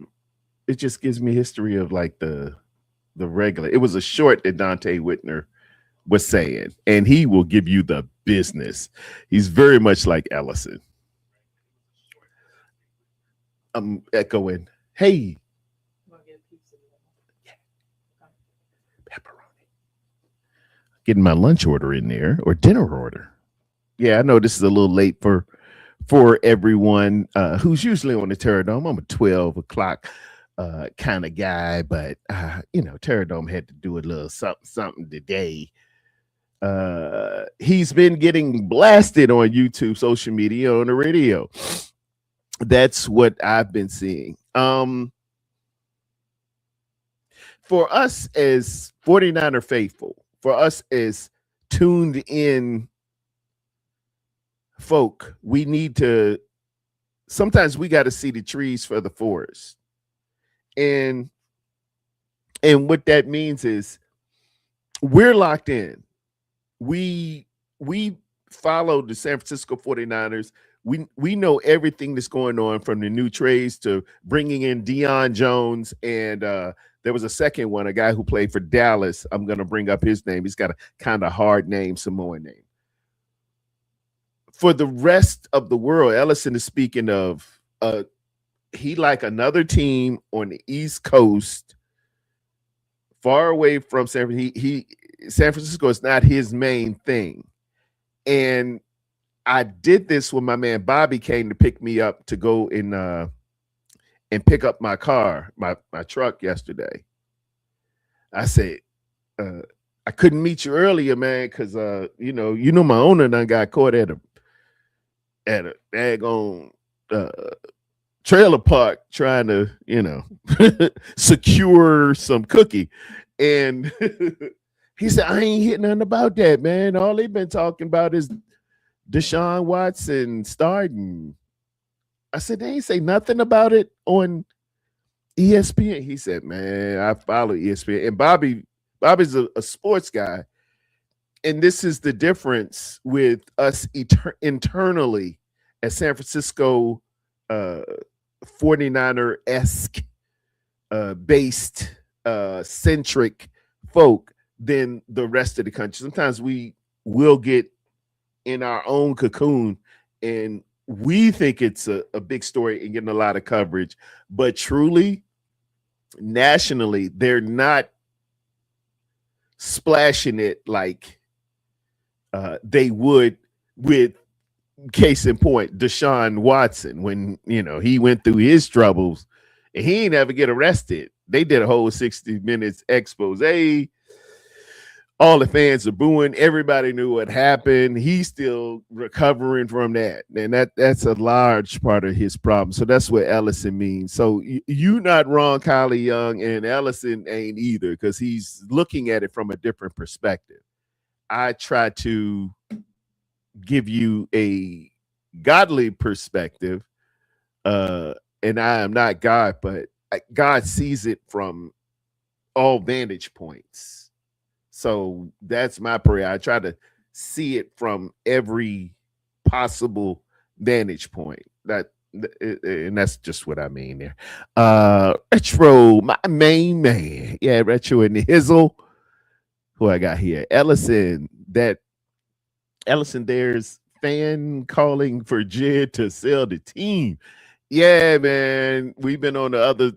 gives me history of like the regular. It was a short that Dante Whitner was saying, and he will give you the business. He's very much like Ellison. I'm echoing. Hey, pepperoni. Getting my lunch order in there or dinner order. Yeah, I know this is a little late for everyone who's usually on the Terror Dome. I'm a 12 o'clock kind of guy, but Terror Dome had to do a little something today. He's been getting blasted on YouTube, social media, on the radio. That's what I've been seeing. For us as 49er faithful, for us as tuned in folk, we need to, sometimes we got to see the trees for the forest. And what that means is we're locked in. We follow the San Francisco 49ers. We know everything that's going on, from the new trades to bringing in Deion Jones. And there was a second one, a guy who played for Dallas. I'm going to bring up his name. He's got a kind of hard name, Samoan name. For the rest of the world, Ellison is speaking of he like another team on the East Coast, far away from San Francisco. San Francisco is not his main thing. And I did this when my man Bobby came to pick me up to go and pick up my car, my truck yesterday. I said, I couldn't meet you earlier, man, because my owner done got caught at a daggone trailer park trying to, secure some cookie. And he said, I ain't hear nothing about that, man. All they've been talking about is Deshaun Watson starting. I said, they ain't say nothing about it on ESPN. He said, man, I follow ESPN. And Bobby's a sports guy. And this is the difference with us internally at San Francisco 49er-esque based centric folk than the rest of the country. Sometimes we will get in our own cocoon and we think it's a big story and getting a lot of coverage, but truly nationally they're not splashing it like they would with, case in point, Deshaun Watson, when he went through his troubles and he ain't ever get arrested. They did a whole 60 minutes expose. All the fans are booing. Everybody knew what happened. He's still recovering from that. And that's a large part of his problem. So that's what Ellison means. So you not wrong, Kylie Young, and Ellison ain't either, because he's looking at it from a different perspective. I try to give you a godly perspective, and I am not God, but God sees it from all vantage points. So that's my prayer. I try to see it from every possible vantage point. And that's just what I mean there. Retro, my main man. Yeah, Retro and the Hizzle. Who I got here? Ellison. There's fan calling for Jed to sell the team. Yeah, man. We've been on the other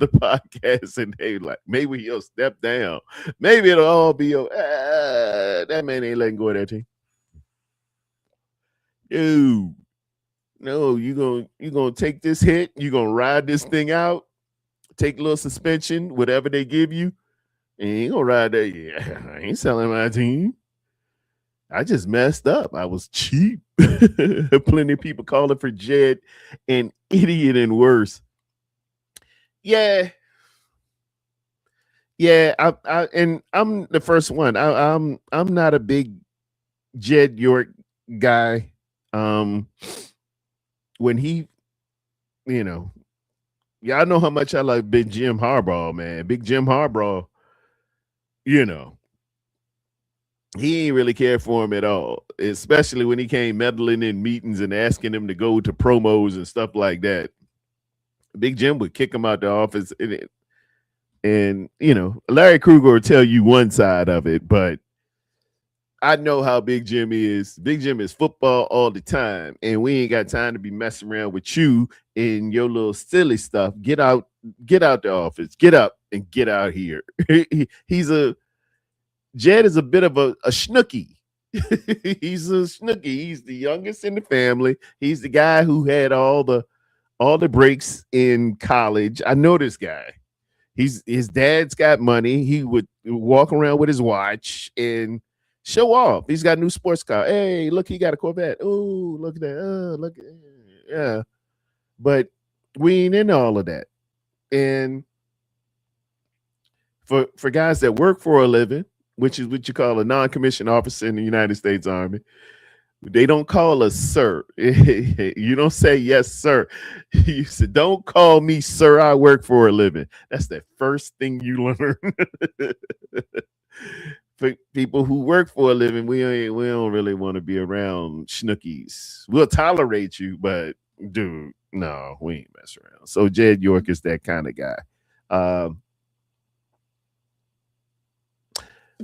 podcasts and they like, maybe he'll step down. Maybe it'll all be that man ain't letting go of that team. Dude. No, you gonna take this hit, you gonna ride this thing out, take a little suspension, whatever they give you, and you ain't gonna ride that. Yeah, I ain't selling my team. I just messed up. I was cheap. Plenty of people calling for Jed an idiot and worse. Yeah. I'm the first one. I'm not a big Jed York guy. When he, y'all know how much I like Big Jim Harbaugh, man. Big Jim Harbaugh, he ain't really cared for him at all, especially when he came meddling in meetings and asking him to go to promos and stuff like that. Big Jim would kick him out the office. And Larry Krueger will tell you one side of it, but I know how Big Jim is. Big Jim is football all the time, and we ain't got time to be messing around with you and your little silly stuff. Get out the office. Get up and get out here. Jed is a bit of a schnooky. He's a schnooky. He's the youngest in the family. He's the guy who had all the breaks in college. I know this guy. His dad's got money. He would walk around with his watch and show off. He's got a new sports car. Hey, look, he got a Corvette. Oh, look at that. Oh, look. Yeah. But we ain't into all of that. And for guys that work for a living, which is what you call a non-commissioned officer in the United States Army, they don't call us sir. You don't say yes, sir. You say, don't call me sir. I work for a living. That's the first thing you learn. For people who work for a living, we don't really want to be around schnookies. We'll tolerate you, but dude, no, we ain't mess around. So Jed York is that kind of guy.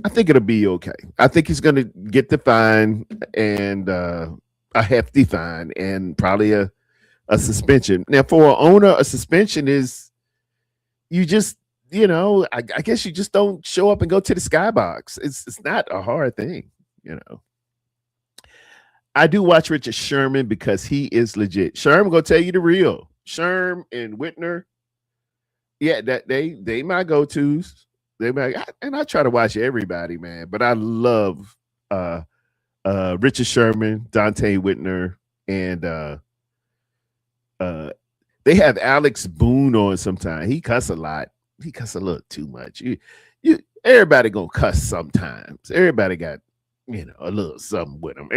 I think it'll be okay. I think he's going to get the fine and a hefty fine and probably a suspension. Now, for an owner, a suspension is you just, I guess you just don't show up and go to the skybox. It's not a hard thing, I do watch Richard Sherman because he is legit. Sherman gonna tell you the real. Sherm and Whitner. Yeah, that they my go tos. And I try to watch everybody, man. But I love uh Richard Sherman, Dante Whitner, and uh they have Alex Boone on sometime. He cuss a lot. He cuss a little too much. You everybody gonna cuss sometimes. Everybody got a little something with them.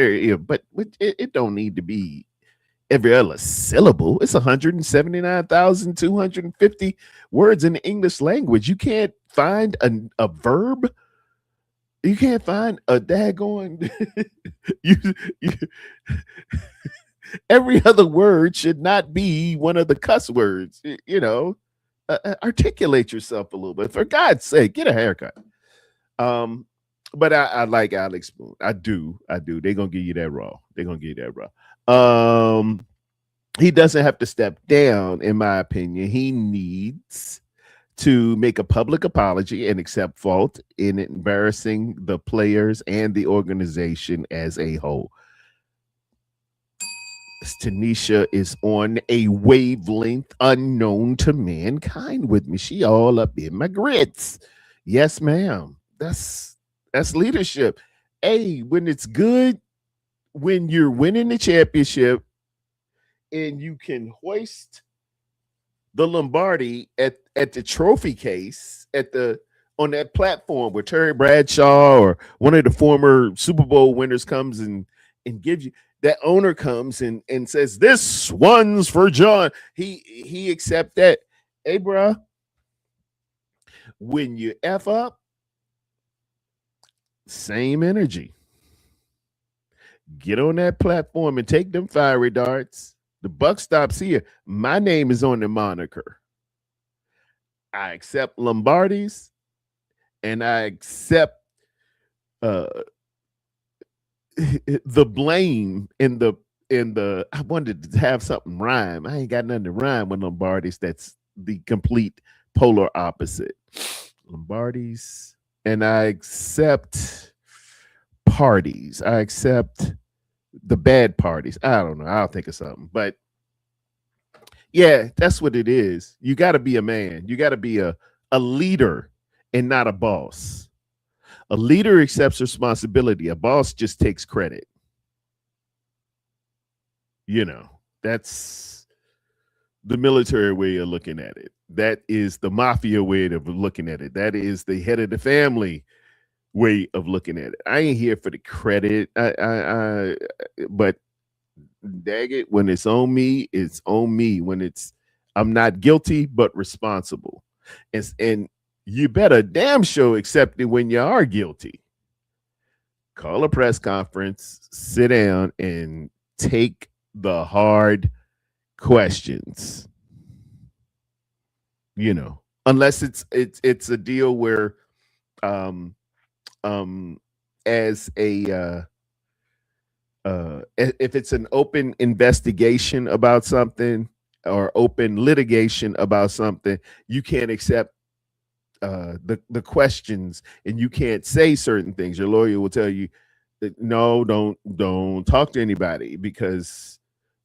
But it don't need to be every other syllable. It's 179,250 words in the English language. You can't find a verb. You can't find a daggone. you, you every other word should not be one of the cuss words. Articulate yourself a little bit. For God's sake, get a haircut. Um, but I like Alex Boone. I do. They're gonna give you that raw. He doesn't have to step down, in my opinion. He needs to make a public apology and accept fault in embarrassing the players and the organization as a whole. Tanisha is on a wavelength unknown to mankind with me. She all up in my grits. Yes, ma'am. That's leadership. Hey, when it's good, when you're winning the championship and you can hoist the Lombardi at the trophy case on that platform where Terry Bradshaw or one of the former Super Bowl winners comes and gives you, that owner comes and says, "This one's for John." He accept that. Hey, bro, when you F up, same energy. Get on that platform and take them fiery darts. The buck stops here. My name is on the moniker. I accept Lombardies and I accept uh the blame in the I wanted to have something rhyme. I ain't got nothing to rhyme with Lombardies. That's the complete polar opposite. Lombardies, and I accept parties. I accept the bad parties. I don't know. I'll think of something. But yeah, that's what it is. You got to be a man. You got to be a leader and not a boss. A leader accepts responsibility. A boss just takes credit. That's the military way of looking at it. That is the mafia way of looking at it. That is the head of the family way of looking at it. I ain't here for the credit. But dag it, when it's on me, it's on me. I'm not guilty but responsible. And you better damn sure accept it when you are guilty. Call a press conference, sit down, and take the hard questions. Unless it's a deal where as a if it's an open investigation about something or open litigation about something, you can't accept the questions and you can't say certain things. Your lawyer will tell you that no, don't talk to anybody because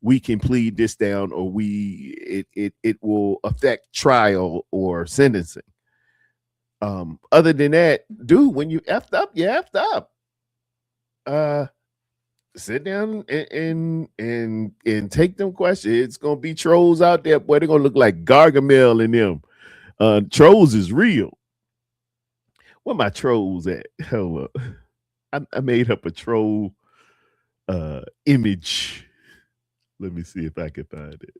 we can plead this down or it will affect trial or sentencing. Other than that, dude, when you effed up, you effed up. Sit down and take them questions. It's gonna be trolls out there, boy. They're gonna look like Gargamel and them. Trolls is real. Where my trolls at? Hold up. I made up a troll image. Let me see if I can find it.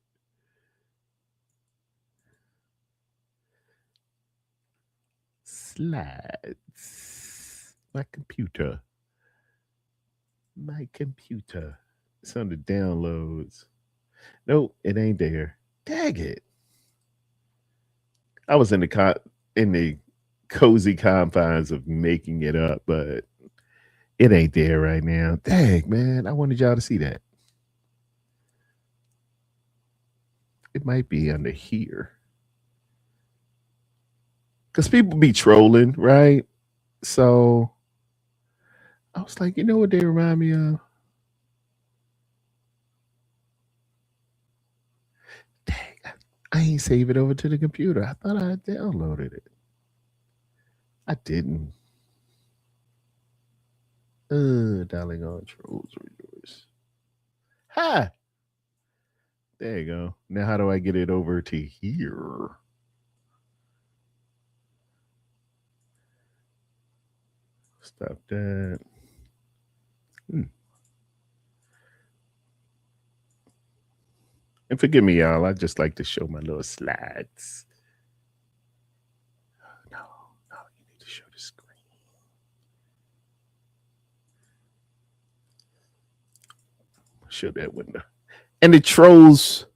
Slides. My computer. It's under downloads. No, it ain't there. Dag it. I was in the cozy confines of making it up, but it ain't there right now. Dang, man. I wanted y'all to see that. It might be under here. Because people be trolling, right? So I was like, you know what they remind me of? Dang, I ain't save it over to the computer. I thought I downloaded it. I didn't. Dialing on trolls or yours. Ha! There you go. Now how do I get it over to here? Stop that. And forgive me, y'all. I just like to show my little slides. No, you need to show the screen. Show that window. And the trolls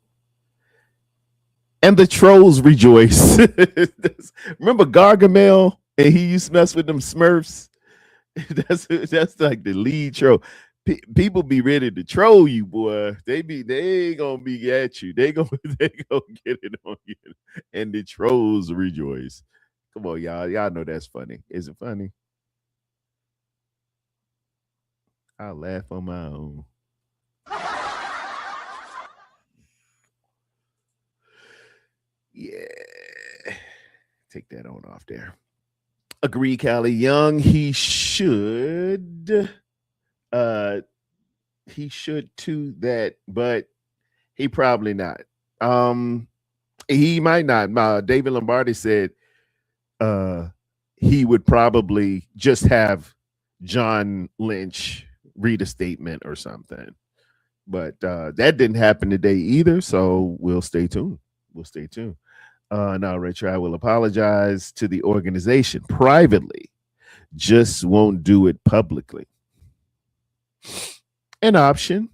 rejoice. Remember Gargamel? And he used to mess with them Smurfs. That's like the lead troll. People be ready to troll you, boy. They gonna be at you. They gonna get it on you, and the trolls rejoice. Come on, y'all. Y'all know that's funny. Is it funny? I'll laugh on my own. Yeah. Take that on off there. Agree, Callie Young. He should too that, but he probably not. He might not. David Lombardi said he would probably just have John Lynch read a statement or something. But that didn't happen today either, so we'll stay tuned. Now, Rich, I will apologize to the organization privately, just won't do it publicly. An option,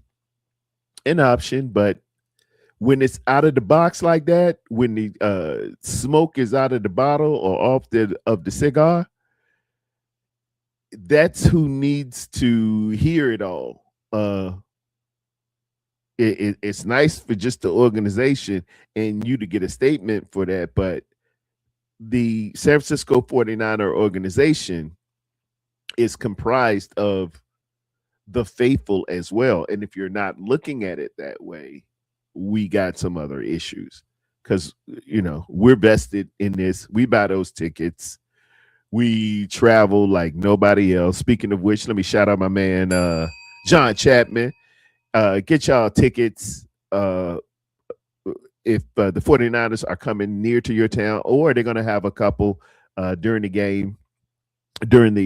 but when it's out of the box like that, when the smoke is out of the bottle or off of the cigar, that's who needs to hear it all. It's nice for just the organization and you to get a statement for that, but the San Francisco 49er organization is comprised of the faithful as well. And if you're not looking at it that way, we got some other issues because, we're vested in this. We buy those tickets. We travel like nobody else. Speaking of which, let me shout out my man, John Chapman. Get y'all tickets if the 49ers are coming near to your town, or they're going to have a couple during the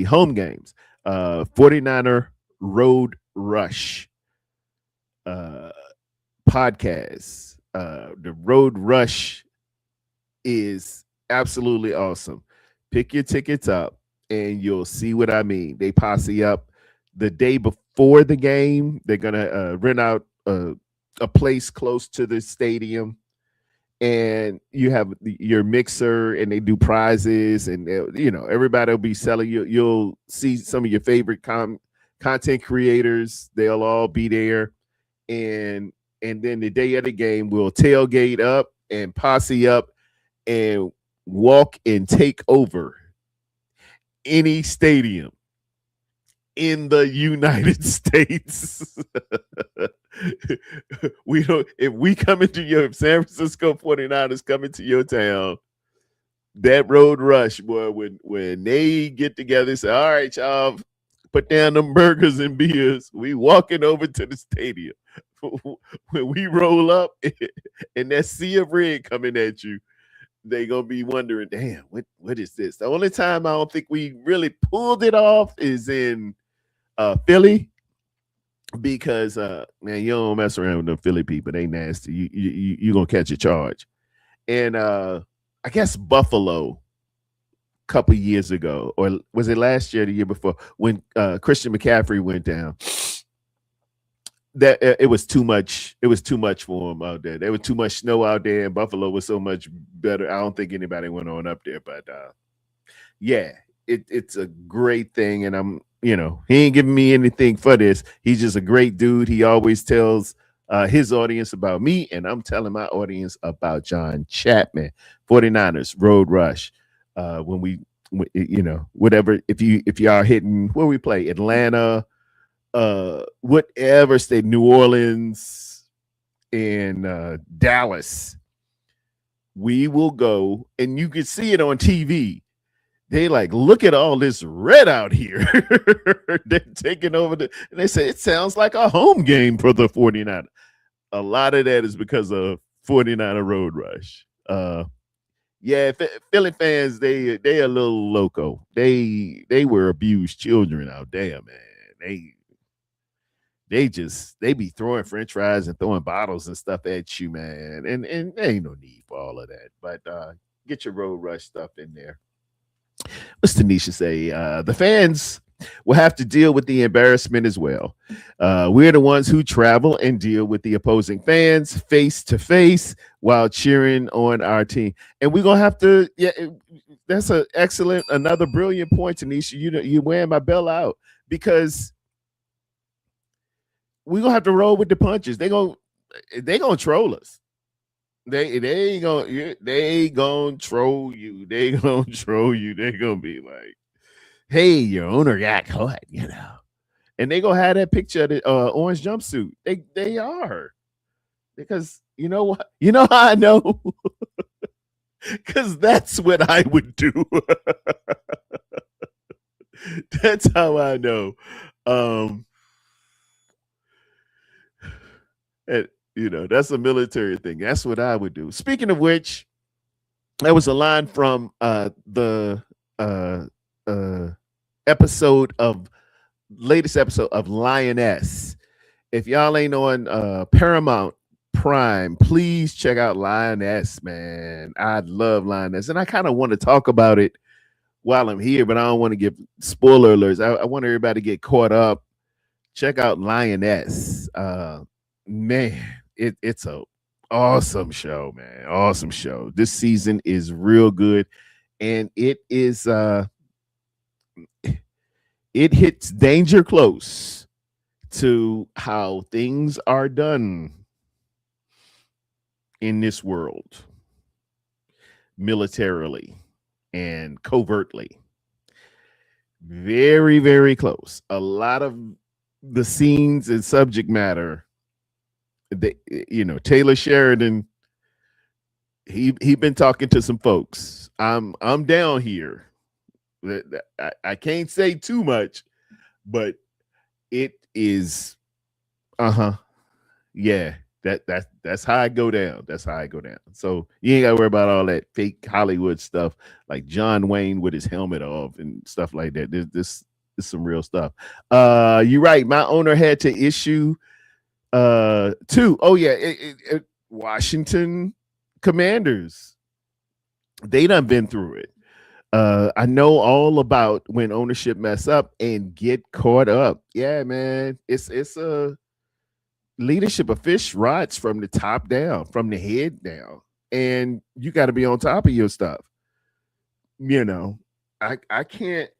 home games. 49er Road Rush podcast. The Road Rush is absolutely awesome. Pick your tickets up and you'll see what I mean. They posse up the day before the game. They're going to rent out a place close to the stadium, and you have your mixer, and they do prizes, and everybody will be selling you. You'll see some of your favorite content creators. They'll all be there, and then the day of the game, we'll tailgate up and posse up and walk and take over any stadium in the United States. If we come into your San Francisco 49ers come into your town, that Road Rush, boy, when they get together and say, all right, y'all, put down them burgers and beers, we walking over to the stadium. When we roll up and that sea of red coming at you, they gonna be wondering, damn, what is this? The only time I don't think we really pulled it off is in Philly, because man, you don't mess around with them Philly people. They nasty. You gonna catch a charge. And I guess Buffalo a couple years ago, or was it last year, the year before, when Christian McCaffrey went down, that it was too much. It was too much for him out there. There was too much snow out there, and Buffalo was so much better. I don't think anybody went on up there, but yeah, it's a great thing. And he ain't giving me anything for this. He's just a great dude. He always tells his audience about me, and I'm telling my audience about John Chapman. 49ers Road Rush. Whatever. If y'all hitting where we play, Atlanta, whatever state, New Orleans, and Dallas, we will go, and you can see it on TV. They like, look at all this red out here. They're taking over and they say it sounds like a home game for the 49ers. A lot of that is because of 49er Road Rush. Yeah, Philly fans, they a little loco. They were abused children out there, man. They be throwing French fries and throwing bottles and stuff at you, man. And there ain't no need for all of that. But get your Road Rush stuff in there. What's Tanisha say? The fans will have to deal with the embarrassment as well. We're the ones who travel and deal with the opposing fans face to face while cheering on our team. And we're gonna have to, yeah, that's an excellent, another brilliant point, Tanisha. You wearing my bell out because we're gonna have to roll with the punches. They gonna troll us. They gonna troll you. They gonna troll you. They gonna be like, hey, your owner got caught, and they gonna have that picture of the orange jumpsuit. They are, because you know what? You know how I know? Because that's what I would do. That's how I know. And that's a military thing. That's what I would do. Speaking of which, that was a line from the latest episode of Lioness. If y'all ain't on Paramount Prime, please check out Lioness, man. I love Lioness, and I kind of want to talk about it while I'm here, but I don't want to give spoiler alerts. I want everybody to get caught up. Check out Lioness. Man, it's a awesome show, man. Awesome show. This season is real good, and it hits danger close to how things are done in this world, militarily and covertly. Very, very close. A lot of the scenes and subject matter, Taylor Sheridan, he been talking to some folks. I'm down here. I can't say too much, but it is yeah, that's how I go down. That's how I go down. So you ain't gotta worry about all that fake Hollywood stuff like John Wayne with his helmet off and stuff like that. This is some real stuff. You're right. My owner had to issue two. Oh yeah, Washington Commanders. They done been through it. I know all about when ownership mess up and get caught up. Yeah, man. It's a leadership of fish rots from the top down, from the head down. And you got to be on top of your stuff. I can't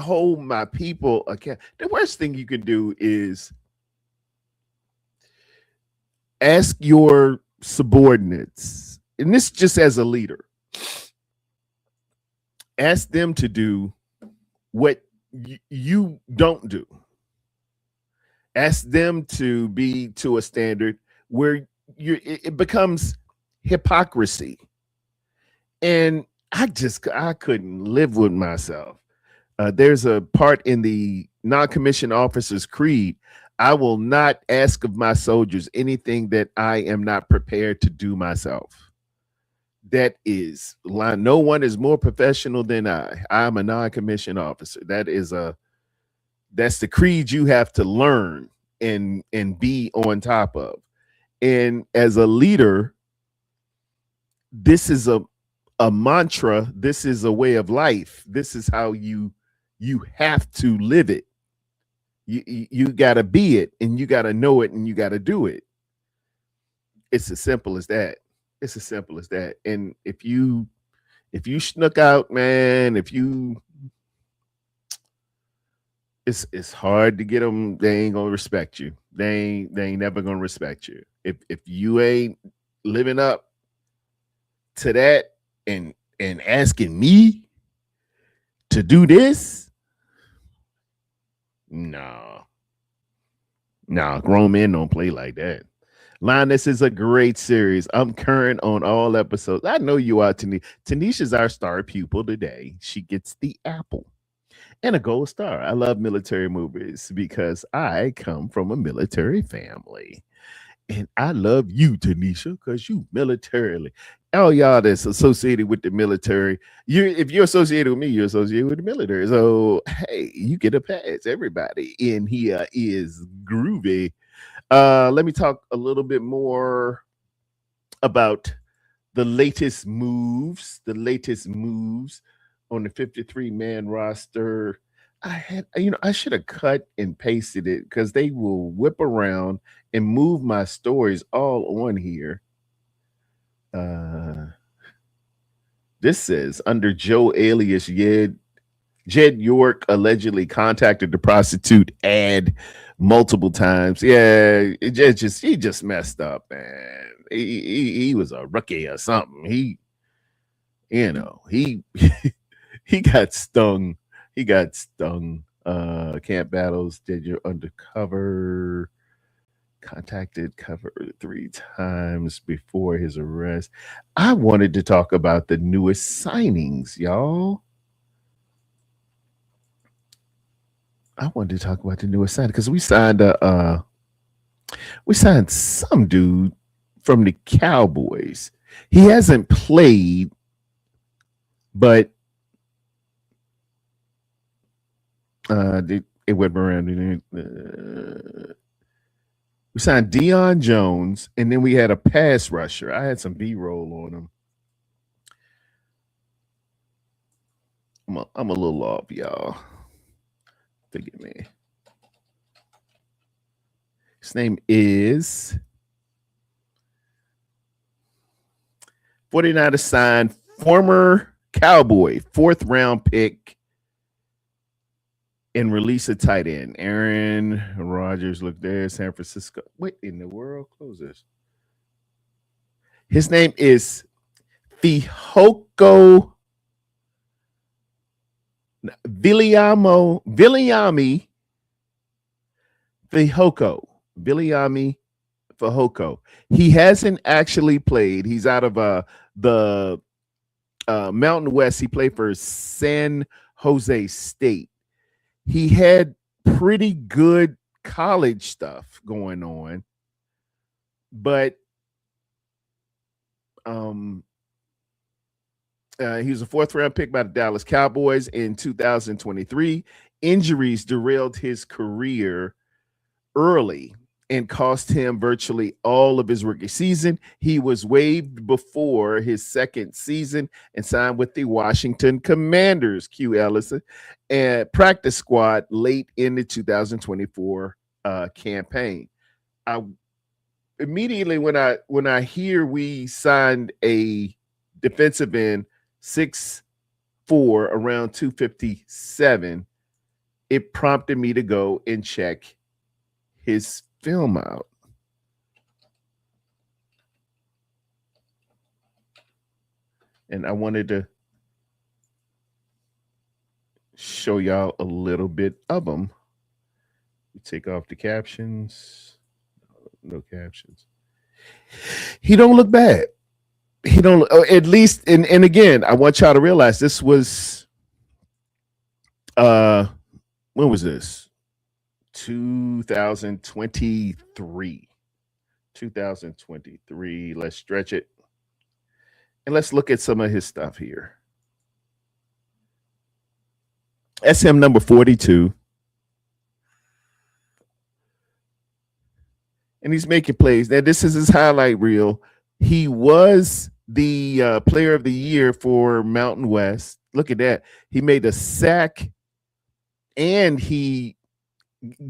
hold my people account. The worst thing you can do is ask your subordinates, and this just as a leader, ask them to do what you don't do. Ask them to be to a standard where it becomes hypocrisy. And I couldn't live with myself. There's a part in the non-commissioned officer's creed. I will not ask of my soldiers anything that I am not prepared to do myself. That is line. No one is more professional than I. I'm a non-commissioned officer. That's the creed you have to learn and be on top of. And as a leader, this is a mantra. This is a way of life. This is how you have to live it. You got to be it, and you got to know it, and you got to do it. It's as simple as that. It's as simple as that. And if you snuck out, man, it's hard to get them. They ain't gonna respect you. They ain't never gonna respect you. If you ain't living up to that and asking me to do this, no, grown men don't play like that. Linus is a great series. I'm current on all episodes. I know you are, Tanisha. Tanisha's our star pupil today. She gets the apple and a gold star. I love military movies because I come from a military family. And I love you, Tanisha, because you militarily. All y'all that's associated with the military, you if you're associated with me, you're associated with the military. So hey, you get a pass. Everybody in here is groovy. Let me talk a little bit more about the latest moves on the 53 man roster. I should have cut and pasted it because they will whip around and move my stories all on here. Uh, this says under Joe alias Jed York allegedly contacted the prostitute ad multiple times. Yeah, he just messed up, man. He was a rookie or something. He he got stung. He got stung. Camp battles. Did your undercover contacted cover 3 times before his arrest? I wanted to talk about the newest signings, y'all. I wanted to talk about the newest signing because we signed some dude from the Cowboys. He hasn't played, but it went around. We signed Deion Jones, and then we had a pass rusher. I had some B-roll on him. I'm a little off, y'all. Forgive me. His name is 49ers signed former Cowboy, 4th-round pick, and release a tight end. Aaron Rodgers, look there, San Francisco. What in the world? Close this. His name is Fihoko Viliami Fihoko. He hasn't actually played. He's out of the Mountain West. He played for San Jose State. He had pretty good college stuff going on, but he was a 4th-round pick by the Dallas Cowboys in 2023. Injuries derailed his career early and cost him virtually all of his rookie season. He was waived before his second season and signed with the Washington Commanders, Q Ellison, and practice squad late in the 2024 campaign. I immediately when I hear we signed a defensive end 6'4", around 257, it prompted me to go and check his film out. And I wanted to show y'all a little bit of him. Take off the captions. No captions. He don't look bad. He don't, at least, and again, I want y'all to realize this was when was this? 2023. 2023. Let's stretch it. And let's look at some of his stuff here. SM number 42. And he's making plays. Now, this is his highlight reel. He was the player of the year for Mountain West. Look at that. He made a sack and he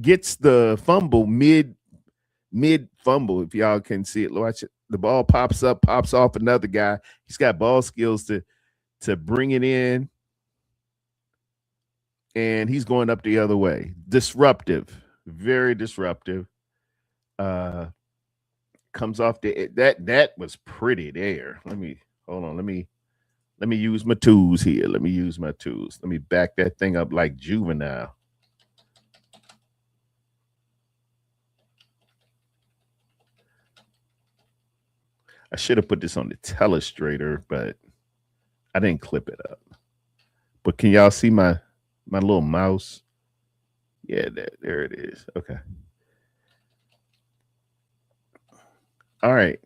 gets the fumble mid fumble. If y'all can see it, watch it. The ball pops up, pops off another guy. He's got ball skills to bring it in. And he's going up the other way. Disruptive, very disruptive. Comes off that was pretty there. Let me use my tools here. Let me back that thing up like Juvenile. I should have put this on the telestrator, but I didn't clip it up. But can y'all see my little mouse? Yeah, there it is. Okay. All right.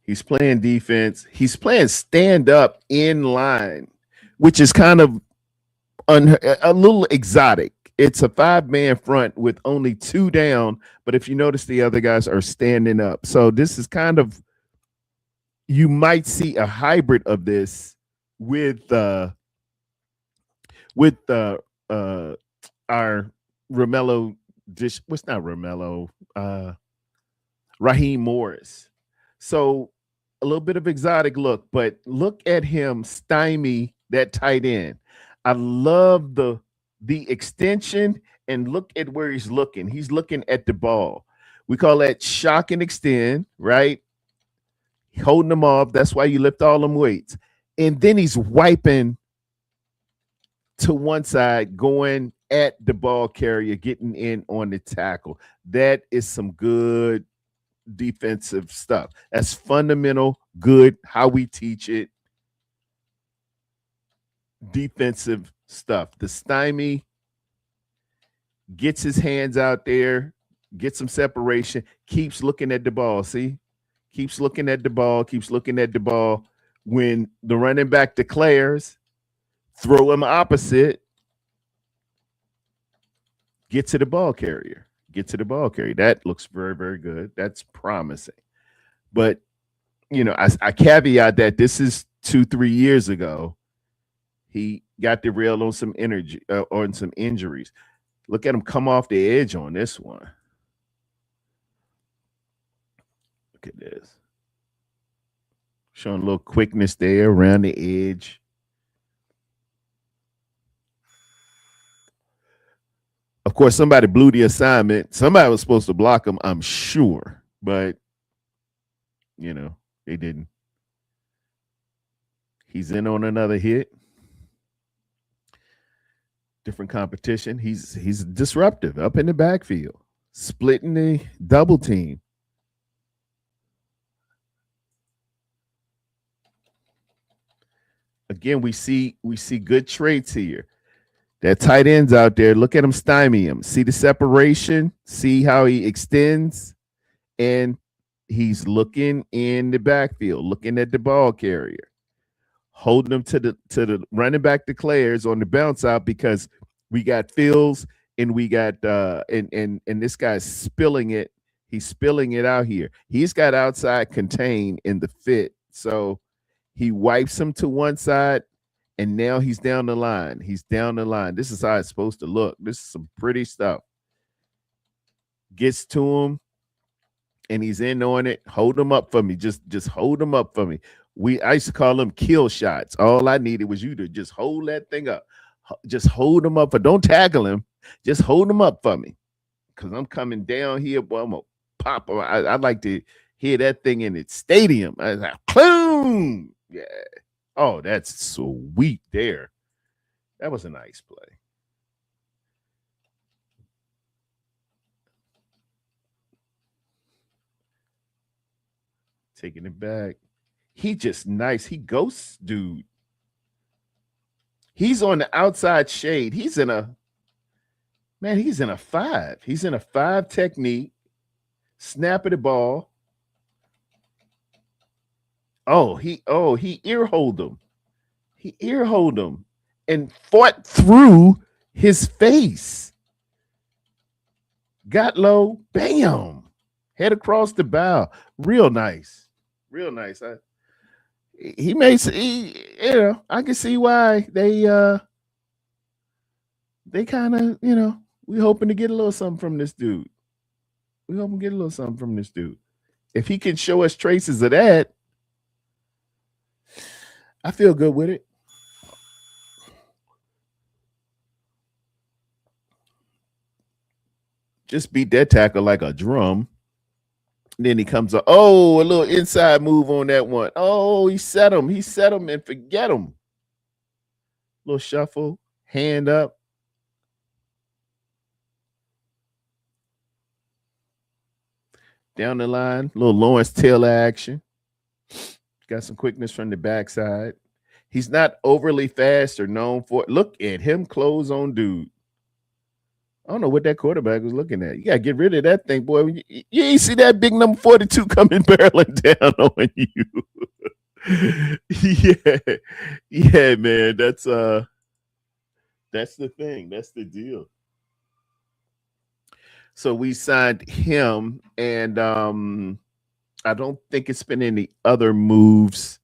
He's playing defense. He's playing stand up in line, which is kind of a little exotic. It's a 5-man front with only 2 down, but if you notice, the other guys are standing up. So this is kind of, you might see a hybrid of this with uh our Romello dish. What's not Romello? Raheem Morris. So a little bit of exotic look, but look at him stymie that tight end. I love the extension, and look at where he's looking. He's looking at the ball. We call that shock and extend, right? Holding them off. That's why you lift all them weights. And then he's wiping to one side, going at the ball carrier, getting in on the tackle. That is some good defensive stuff. That's fundamental, good, how we teach it. Defensive stuff. The stymie gets his hands out there, gets some separation, keeps looking at the ball. See? Keeps looking at the ball, keeps looking at the ball. When the running back declares, throw him opposite, get to the ball carrier. Get to the ball carrier. That looks very, very good. That's promising. But, I caveat that this is 2-3 years ago. He got derailed on some energy on some injuries. Look at him come off the edge on this one. Look at this. Showing a little quickness there around the edge. Of course, somebody blew the assignment. Somebody was supposed to block him, I'm sure. But, they didn't. He's in on another hit. Different competition. He's disruptive up in the backfield, splitting the double team. Again, we see good traits here. That tight end's out there. Look at him stymie him. See the separation. See how he extends, and he's looking in the backfield, looking at the ball carrier, holding him to the running back declares on the bounce out, because we got Fields and we got and this guy's spilling it. He's spilling it out here. He's got outside contain in the fit, so he wipes him to one side. And now he's down the line. He's down the line. This is how it's supposed to look. This is some pretty stuff. Gets to him, and he's in on it. Hold him up for me. Just hold him up for me. I used to call them kill shots. All I needed was you to just hold that thing up. Just hold him up. Don't tackle him. Just hold him up for me, because I'm coming down here. Boy, I'm going to pop him. I'd like to hear that thing in its stadium. I was like, boom. Yeah. Oh, that's sweet there. That was a nice play. Taking it back. He just nice. He ghosts dude. He's on the outside shade. He's in a 5. He's in a 5 technique. Snap of the ball. He ear-holed him. He ear-holed him and fought through his face. Got low, bam. Head across the bow. Real nice. Real nice. I can see why they kind of, we hoping to get a little something from this dude. If he can show us traces of that, I feel good with it. Just beat that tackle like a drum. Then he comes up. Oh, a little inside move on that one. Oh, he set him and forget him. Little shuffle, hand up. down the line. Little Lawrence Taylor action. Got some quickness from the backside. He's not overly fast or known for it. Look at him close on dude. I don't know what that quarterback was looking at. You gotta get rid of that thing, boy. You ain't see that big number 42 coming barreling down on you. Yeah, yeah, man. That's the thing. That's the deal. So we signed him, and I don't think it's been any other moves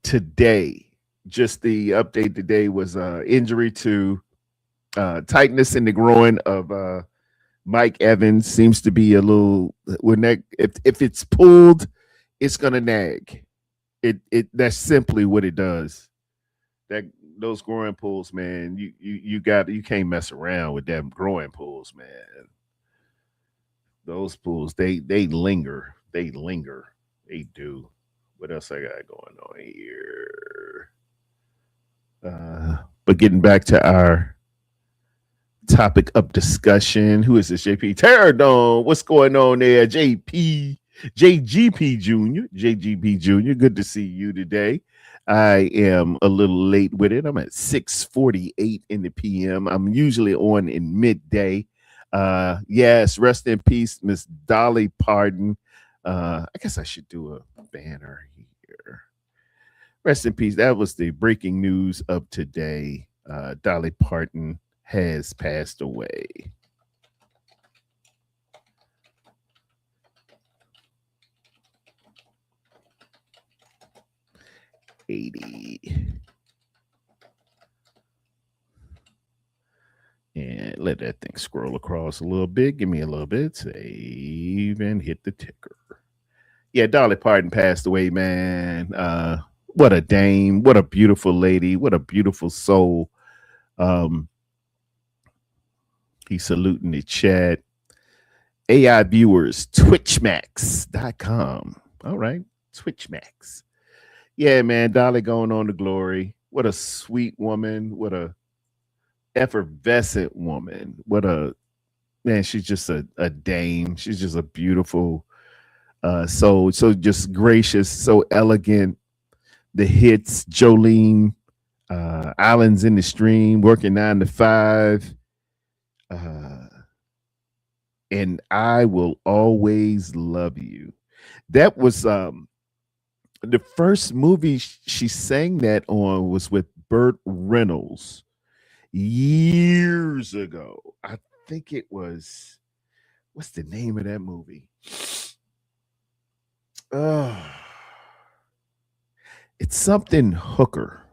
today. Just the update today was injury to tightness in the groin of Mike Evans. Seems to be a little when that if it's pulled, it's gonna nag. That's simply what it does. That those groin pulls, man. You can't mess around with them groin pulls, man. Those pulls, they linger. They linger. They do. What else I got going on here? But getting back to our topic of discussion, who is this? JP Terradon. What's going on there? JGP Jr. Good to see you today. I am a little late with it. I'm at 6:48 in the PM. I'm usually on in midday. Yes, rest in peace, Miss Dolly Parton. I guess I should do a banner here. Rest in peace. That was the breaking news of today. Dolly Parton has passed away. And let that thing scroll across a little bit. Give me a little bit. Save and hit the ticker. Yeah, Dolly Parton passed away, man. What a dame. What a beautiful lady. What a beautiful soul. He's saluting the chat. AI viewers, twitchmax.com. All right, Twitchmax. Yeah, man, Dolly going on to glory. What a sweet woman. What a effervescent woman. What a man. She's just a dame. She's just a beautiful soul. So just gracious, so elegant. The hits, Jolene, Islands in the Stream, Working 9 to 5. And I Will Always Love You. That was the first movie she sang that on was with Burt Reynolds years ago. I think it was, what's the name of that movie? It's something Hooker.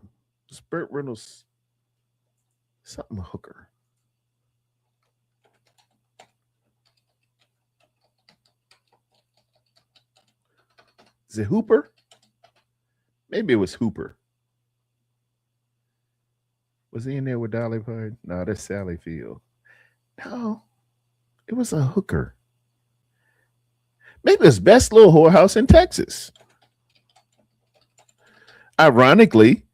It's Burt Reynolds. Something Hooker. Is it Hooper? Maybe it was Hooper. Was he in there with Dolly Parton? No, that's Sally Field. No, it was a hooker. Maybe it's Best Little Whorehouse in Texas. Ironically.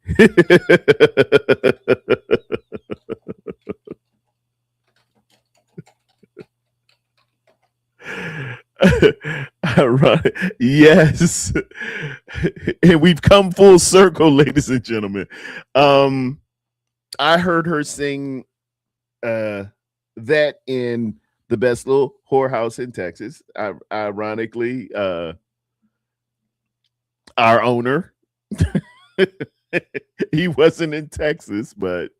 Yes. And we've come full circle, ladies and gentlemen. I heard her sing that in the Best Little Whorehouse in Texas. Ironically, our owner, he wasn't in Texas, but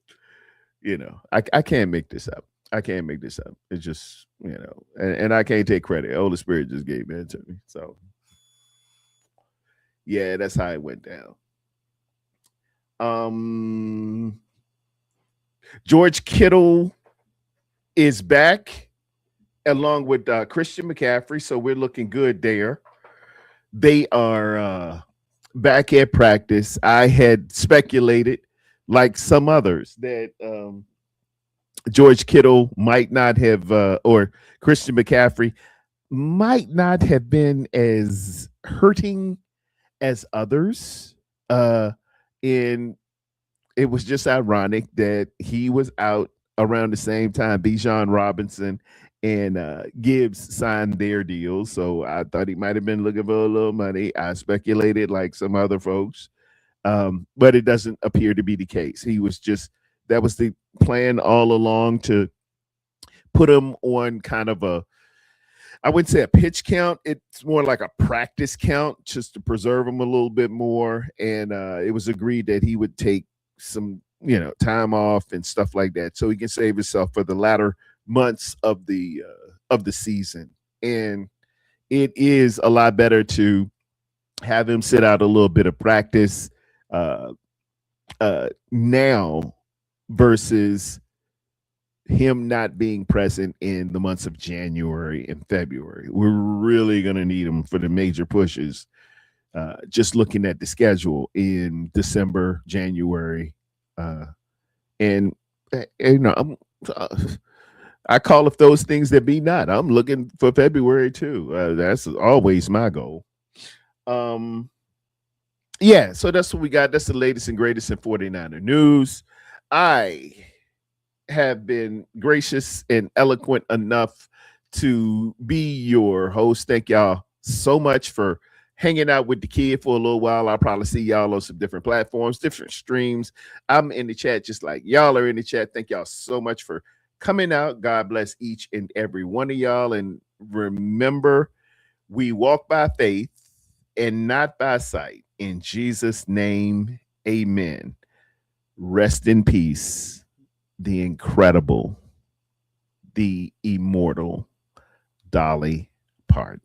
you know, I can't make this up. I can't make this up. It's just, you know, and I can't take credit. Holy Spirit just gave it to me. So yeah, that's how it went down. George Kittle is back along with Christian McCaffrey, so we're looking good there. They are back at practice. I had speculated, like some others, that George Kittle might not have, or Christian McCaffrey might not have been as hurting as others. And it was just ironic that he was out around the same time Bijan Robinson and Gibbs signed their deal. So I thought he might have been looking for a little money. I speculated like some other folks, but it doesn't appear to be the case. He was just that was the plan all along to put him on kind of a I wouldn't say a pitch count. It's more like a practice count just to preserve him a little bit more. And it was agreed that he would take some, time off and stuff like that, so he can save himself for the latter months of the season. And it is a lot better to have him sit out a little bit of practice uh, now versus him not being present in the months of January and February. We're really going to need him for the major pushes. Just looking at the schedule in December, January, and I call it those things that be not. I'm looking for February too. That's always my goal. Um, yeah, so that's what we got. That's the latest and greatest in 49er news. I have been gracious and eloquent enough to be your host. Thank y'all so much for hanging out with the kid for a little while. I'll probably see y'all on some different platforms, different streams. I'm in the chat just like y'all are in the chat. Thank y'all so much for coming out. God bless each and every one of y'all. And remember, we walk by faith and not by sight. In Jesus' name, amen. Rest in peace, the incredible, the immortal Dolly Parton.